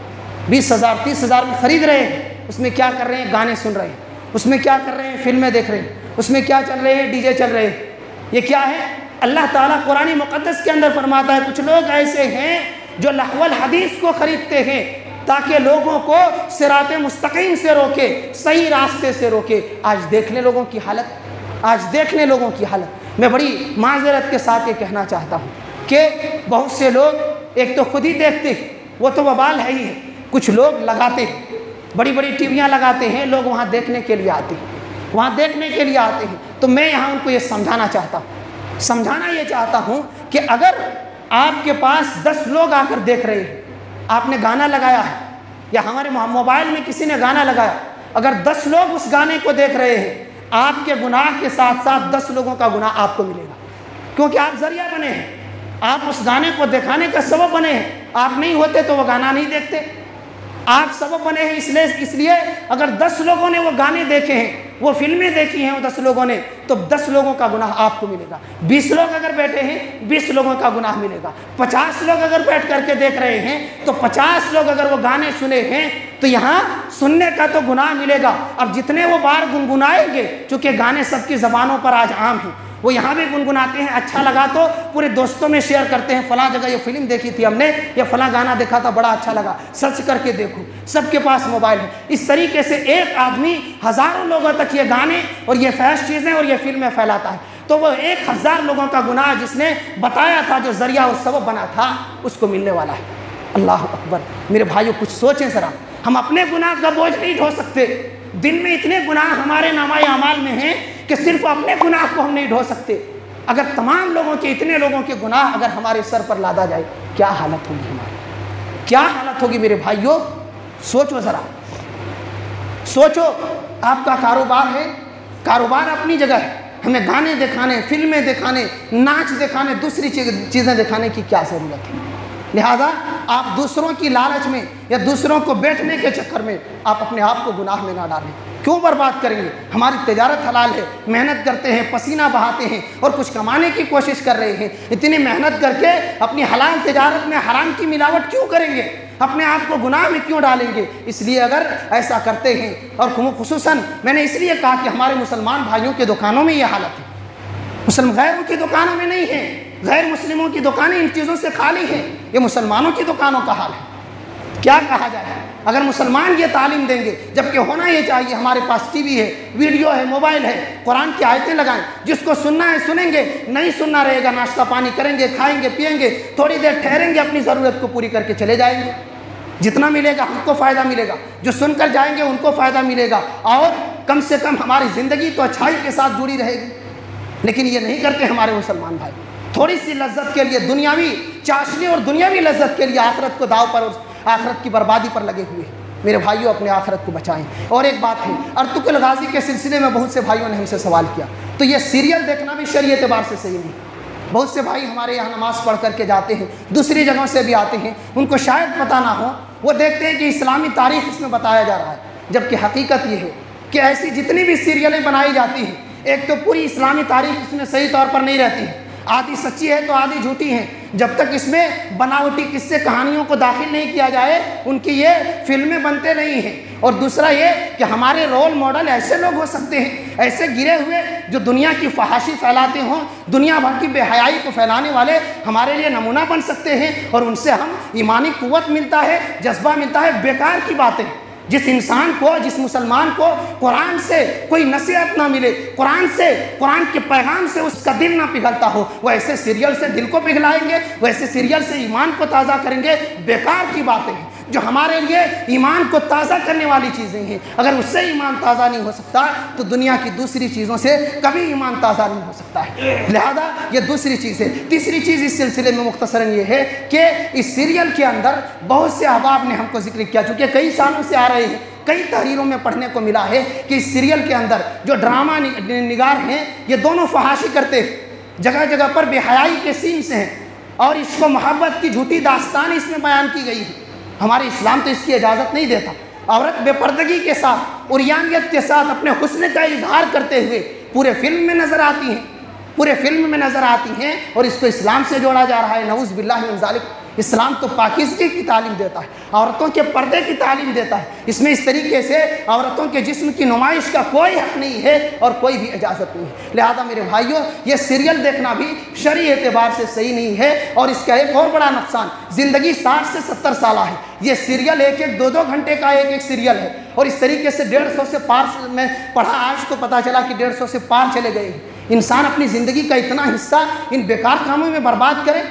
20,000 30,000 میں خرید رہے ہیں. اس میں کیا کر رہے ہیں؟ گانے سن رہے ہیں. اس میں کیا کر رہے ہیں؟ فلمیں دیکھ رہے ہیں. اس میں کیا چل رہے ہیں؟ ڈی جے چل رہے ہیں. یہ کیا ہے؟ اللہ تعالیٰ قرآن مقدس کے اندر فرماتا ہے کچھ لوگ ایسے ہیں جو لہو الحدیث کو خریدتے ہیں تاکہ لوگوں کو صراط مستقیم سے روکے, صحیح راستے سے روکے. آج دیکھ لیں لوگوں کی حالت, آج دیکھ لیں لوگوں کی حالت. میں بڑی معذرت کے ساتھ یہ کہنا چاہتا ہوں کہ بہت سے لوگ ایک تو خود ہی دیکھتے ہیں, وہ تو وبال ہے ہی ہے, کچھ لوگ لگاتے ہیں, بڑی بڑی ٹی ویاں لگاتے ہیں, لوگ وہاں دیکھنے کے لیے آتے ہیں, وہاں دیکھنے کے لیے آتے ہیں. تو میں یہاں ان کو یہ سمجھانا چاہتا ہوں کہ اگر آپ کے پاس 10 لوگ آ کر دیکھ رہے ہیں, آپ نے گانا لگایا ہے یا ہمارے موبائل میں کسی نے گانا لگایا, اگر 10 لوگ اس گانے کو دیکھ رہے ہیں, آپ کے گناہ کے ساتھ ساتھ 10 لوگوں کا گناہ آپ کو ملے گا, کیونکہ آپ ذریعہ بنے ہیں, آپ اس گانے کو دکھانے کا سبب بنے ہیں. آپ نہیں ہوتے تو وہ گانا نہیں دیکھتے, آپ سبب بنے ہیں. اس لیے اگر 10 لوگوں نے وہ گانے دیکھے ہیں, وہ فلمیں دیکھی ہیں وہ 10 لوگوں نے, تو 10 لوگوں کا گناہ آپ کو ملے گا. 20 لوگ اگر بیٹھے ہیں 20 لوگوں کا گناہ ملے گا. 50 لوگ اگر بیٹھ کر کے دیکھ رہے ہیں تو 50 لوگ اگر وہ گانے سنے ہیں تو یہاں سننے کا تو گناہ ملے گا. اب جتنے وہ بار گنگنائیں گے, چونکہ گانے سب کی زبانوں پر آج عام ہیں, وہ یہاں بھی گنگناتے ہیں, اچھا لگا تو پورے دوستوں میں شیئر کرتے ہیں, فلاں جگہ یہ فلم دیکھی تھی ہم نے, یا فلاں گانا دیکھا تھا بڑا اچھا لگا, سرچ کر کے دیکھو. سب کے پاس موبائل ہے. اس طریقے سے ایک آدمی ہزاروں لوگوں تک یہ گانے اور یہ فحش چیزیں اور یہ فلمیں پھیلاتا ہے, تو وہ 1000 لوگوں کا گناہ جس نے بتایا تھا, جو ذریعہ اور سبب بنا تھا, اس کو ملنے والا ہے. اللہ اکبر. میرے بھائیو کچھ سوچیں ذرا, ہم اپنے گناہ کا بوجھ نہیں ڈھو سکتے. دن میں اتنے گناہ ہمارے نامہ اعمال میں ہیں کہ صرف اپنے گناہ کو ہم نہیں ڈھو سکتے. اگر تمام لوگوں کے, اتنے لوگوں کے گناہ اگر ہمارے سر پر لادا جائے, کیا حالت ہوگی ہماری, کیا حالت ہوگی میرے بھائیو. سوچو ذرا, سوچو. آپ کا کاروبار ہے, کاروبار اپنی جگہ ہے, ہمیں گانے دکھانے, فلمیں دکھانے, ناچ دکھانے, دوسری چیزیں دکھانے کی کیا ضرورت ہے. لہذا آپ دوسروں کی لالچ میں یا دوسروں کو بیٹھنے کے چکر میں آپ اپنے آپ کو گناہ میں نہ ڈالیں. کیوں برباد کریں گے؟ ہماری تجارت حلال ہے, محنت کرتے ہیں, پسینہ بہاتے ہیں اور کچھ کمانے کی کوشش کر رہے ہیں. اتنی محنت کر کے اپنی حلال تجارت میں حرام کی ملاوٹ کیوں کریں گے؟ اپنے آپ کو گناہ میں کیوں ڈالیں گے؟ اس لیے اگر ایسا کرتے ہیں, اور خصوصاً میں نے اس لیے کہا کہ ہمارے مسلمان بھائیوں کے دکانوں میں یہ حالت ہے, غیروں کی دکانوں میں نہیں ہے. غیر مسلموں کی دکانیں ان چیزوں سے خالی ہیں, یہ مسلمانوں کی دکانوں کا حال ہے. کیا کہا جائے؟ اگر مسلمان یہ تعلیم دیں گے, جبکہ ہونا یہ چاہیے, ہمارے پاس ٹی وی ہے, ویڈیو ہے, موبائل ہے, قرآن کی آیتیں لگائیں, جس کو سننا ہے سنیں گے, نہیں سننا رہے گا, ناشتہ پانی کریں گے, کھائیں گے, پیئیں گے, تھوڑی دیر ٹھہریں گے, اپنی ضرورت کو پوری کر کے چلے جائیں گے. جتنا ملے گا ہم کو فائدہ ملے گا, جو سن کر جائیں گے ان کو فائدہ ملے گا, اور کم سے کم ہماری زندگی تو اچھائی کے ساتھ جڑی رہے گی. لیکن یہ نہیں کرتے ہمارے مسلمان بھائی. تھوڑی سی لذت کے لیے, دنیاوی چاشنی اور دنیاوی لذت کے لیے آخرت کو داؤ پر اور آخرت کی بربادی پر لگے ہوئے ہیں. میرے بھائیوں اپنے آخرت کو بچائیں. اور ایک بات ہے, ارطغرل الغازی کے سلسلے میں بہت سے بھائیوں نے ہم سے سوال کیا, تو یہ سیریل دیکھنا بھی شرعی اعتبار سے صحیح نہیں. بہت سے بھائی ہمارے یہاں نماز پڑھ کر کے جاتے ہیں, دوسری جگہوں سے بھی آتے ہیں, ان کو شاید پتہ نہ ہو, وہ دیکھتے ہیں کہ اسلامی تاریخ اس میں بتایا جا رہا ہے, جبکہ حقیقت یہ ہے کہ ایسی جتنی بھی سیریلیں بنائی جاتی ہیں, ایک تو پوری اسلامی تاریخ اس میں صحیح طور پر نہیں رہتی ہے, آدھی سچی ہے تو آدھی جھوٹی ہیں. جب تک اس میں بناوٹی قصے کہانیوں کو داخل نہیں کیا جائے, ان کی یہ فلمیں بنتے نہیں ہیں. اور دوسرا یہ کہ ہمارے رول ماڈل ایسے لوگ ہو سکتے ہیں, ایسے گرے ہوئے جو دنیا کی فحاشی پھیلاتے ہوں, دنیا بھر کی بے حیائی کو پھیلانے والے ہمارے لیے نمونہ بن سکتے ہیں, اور ان سے ہم ایمانی قوت ملتا ہے, جذبہ ملتا ہے. بیکار کی باتیں. جس انسان کو, جس مسلمان کو قرآن سے کوئی نصیحت نہ ملے, قرآن کے پیغام سے اس کا دل نہ پگھلتا ہو, وہ ایسے سیریل سے دل کو پگھلائیں گے, وہ ایسے سیریل سے ایمان کو تازہ کریں گے. بیکار کی باتیں ہیں جو ہمارے لیے ایمان کو تازہ کرنے والی چیزیں ہیں. اگر اس سے ایمان تازہ نہیں ہو سکتا تو دنیا کی دوسری چیزوں سے کبھی ایمان تازہ نہیں ہو سکتا ہے. لہذا یہ دوسری چیز ہے. تیسری چیز اس سلسلے میں مختصراً یہ ہے کہ اس سیریل کے اندر بہت سے احباب نے ہم کو ذکر کیا, چونکہ کئی سالوں سے آ رہے ہیں, کئی تحریروں میں پڑھنے کو ملا ہے کہ اس سیریل کے اندر جو ڈرامہ نگار ہیں, یہ دونوں فحاشی کرتے ہیں, جگہ جگہ پر بے حیائی کے سینس ہیں, اور عشق و محبت کی جھوٹی داستان اس میں بیان کی گئی ہے. ہمارے اسلام تو اس کی اجازت نہیں دیتا. عورت بے پردگی کے ساتھ, عریانیت کے ساتھ اپنے حسن کا اظہار کرتے ہوئے پورے فلم میں نظر آتی ہیں. پورے فلم میں نظر آتی ہیں اور اس کو اسلام سے جوڑا جا رہا ہے۔ نعوذ باللہ من ذالک۔ اسلام تو پاکیزگی کی تعلیم دیتا ہے، عورتوں کے پردے کی تعلیم دیتا ہے، اس میں اس طریقے سے عورتوں کے جسم کی نمائش کا کوئی حق نہیں ہے اور کوئی بھی اجازت نہیں ہے۔ لہذا میرے بھائیوں، یہ سیریل دیکھنا بھی شرعی اعتبار سے صحیح نہیں ہے، اور اس کا ایک اور بڑا نقصان، زندگی 60 سے 70 سالہ ہے، یہ سیریل ایک 2 گھنٹے کا ایک سیریل ہے، اور اس طریقے سے 150 سے پار میں پڑھا، آج تو پتہ چلا کہ 150 سے پار چلے گئے ہیں۔ انسان اپنی زندگی کا اتنا حصہ ان بیکار کاموں میں برباد کرے،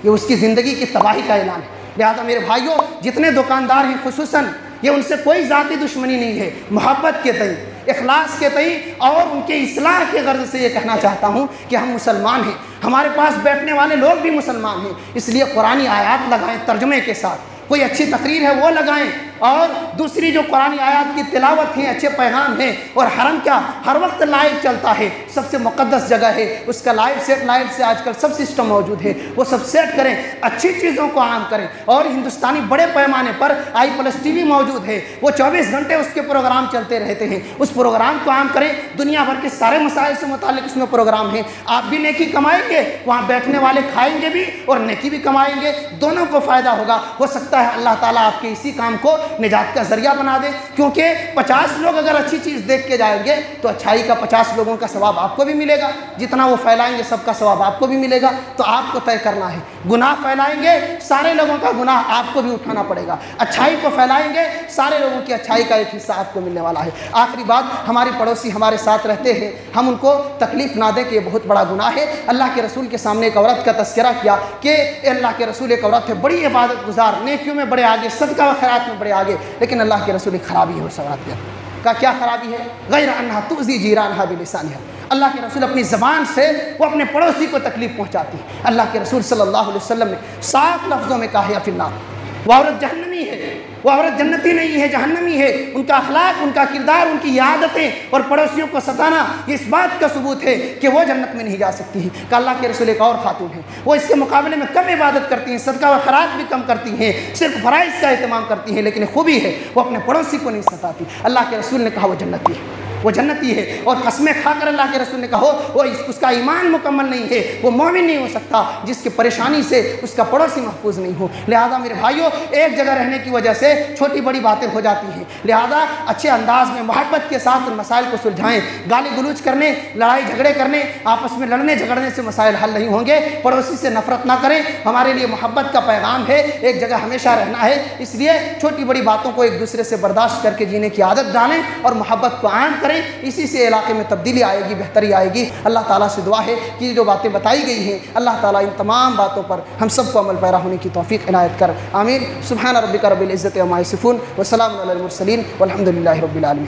یہ اس کی زندگی کی تباہی کا اعلان ہے۔ لہذا میرے بھائیوں، جتنے دکاندار ہیں خصوصاً، یہ ان سے کوئی ذاتی دشمنی نہیں ہے، محبت کے تئیں، اخلاص کے تئیں اور ان کے اصلاح کے غرض سے یہ کہنا چاہتا ہوں کہ ہم مسلمان ہیں، ہمارے پاس بیٹھنے والے لوگ بھی مسلمان ہیں، اس لیے قرآنی آیات لگائیں ترجمے کے ساتھ، کوئی اچھی تقریر ہے وہ لگائیں، اور دوسری جو قرآنی آیات کی تلاوت ہیں، اچھے پیغام ہیں، اور حرم کیا ہر وقت لائیو چلتا ہے، سب سے مقدس جگہ ہے، اس کا لائیو سیٹلائٹ سے آج کل سب سسٹم موجود ہے، وہ سب سیٹ کریں، اچھی چیزوں کو عام کریں، اور ہندوستانی بڑے پیمانے پر IPLUS TV موجود ہے، وہ 24 گھنٹے اس کے پروگرام چلتے رہتے ہیں، اس پروگرام کو عام کریں، دنیا بھر کے سارے مسائل سے متعلق اس میں پروگرام ہیں، آپ بھی نیکی کمائیں گے، وہاں بیٹھنے والے کھائیں گے بھی اور نیکی بھی کمائیں گے، دونوں کو فائدہ ہوگا۔ ہو سکتا ہے اللہ تعالیٰ آپ کے اسی کام کو نجات کا ذریعہ بنا دے، کیونکہ 50 لوگ اگر اچھی چیز دیکھ کے جائیں گے تو اچھائی کا 50 لوگوں کا ثواب آپ کو بھی ملے گا، جتنا وہ پھیلائیں گے سب کا ثواب آپ کو بھی ملے گا۔ تو آپ کو طے کرنا ہے، گناہ پھیلائیں گے سارے لوگوں کا گناہ آپ کو بھی اٹھانا پڑے گا، اچھائی کو پھیلائیں گے سارے لوگوں کی اچھائی کا ایک حصہ آپ کو ملنے والا ہے۔ آخری بات، ہمارے پڑوسی ہمارے ساتھ رہتے ہیں، ہم ان کو تکلیف نہ دیں کہ یہ بہت بڑا گناہ ہے۔ اللہ کے رسول کے سامنے ایک عورت کا تذکرہ کیا کہ اللہ کے رسول ایک عورت ہے، بڑی عبادت گزار، نیکیوں میں بڑے آگے، صدقہ و خیرات میں بڑے آگے، لیکن اللہ کے رسول ایک خرابی ہے اس عورت کا کیا خرابی ہے؟ غیر انہا تؤذی جیرانہا بلسانہا، اللہ کے رسول اپنی زبان سے وہ اپنے پڑوسی کو تکلیف پہنچاتی ہے۔ اللہ کے رسول صلی اللہ علیہ وسلم نے صاف لفظوں میں کہا ہے فی النار، وہ عورت جہنمی ہے، وہ عورت جنتی نہیں ہے، جہنمی ہے۔ ان کا اخلاق، ان کا کردار، ان کی عادتیں اور پڑوسیوں کو ستانا، یہ اس بات کا ثبوت ہے کہ وہ جنت میں نہیں جا سکتی ہے۔ کہ اللہ کے رسول ایک اور خاتون ہے، وہ اس کے مقابلے میں کم عبادت کرتی ہیں، صدقہ و خیرات بھی کم کرتی ہیں، صرف فرائض کا اہتمام کرتی ہیں، لیکن خوبی ہے وہ اپنے پڑوسی کو نہیں ستاتی۔ اللہ کے رسول نے کہا وہ جنتی ہے، وہ جنتی ہے، اور قسمیں کھا کر اللہ کے رسول نے کہا وہ اس کا ایمان مکمل نہیں ہے، وہ مومن نہیں ہو سکتا جس کی پریشانی سے اس کا پڑوسی محفوظ نہیں ہو۔ لہذا میرے بھائیوں، ایک جگہ رہنے کی وجہ سے چھوٹی بڑی باتیں ہو جاتی ہیں، لہذا اچھے انداز میں محبت کے ساتھ ان مسائل کو سلجھائیں۔ گالی گلوچ کرنے، لڑائی جھگڑے کرنے، آپس میں لڑنے جھگڑنے سے مسائل حل نہیں ہوں گے۔ پڑوسی سے نفرت نہ کریں، ہمارے لیے محبت کا پیغام ہے، ایک جگہ ہمیشہ رہنا ہے، اس لیے چھوٹی بڑی باتوں کو ایک دوسرے سے برداشت کر کے جینے کی عادت ڈالیں اور محبت کو عام کریں، اسی سے علاقے میں تبدیلی آئے گی، بہتری آئے گی۔ اللہ تعالیٰ سے دعا ہے کہ یہ جو باتیں بتائی گئی ہیں، اللہ تعالیٰ ان تمام باتوں پر ہم سب کو عمل پیرا ہونے کی توفیق عنایت کر، آمین۔ سبحان ربک رب العزت عما یصفون وسلام علی المرسلین والحمد للہ رب العالمین۔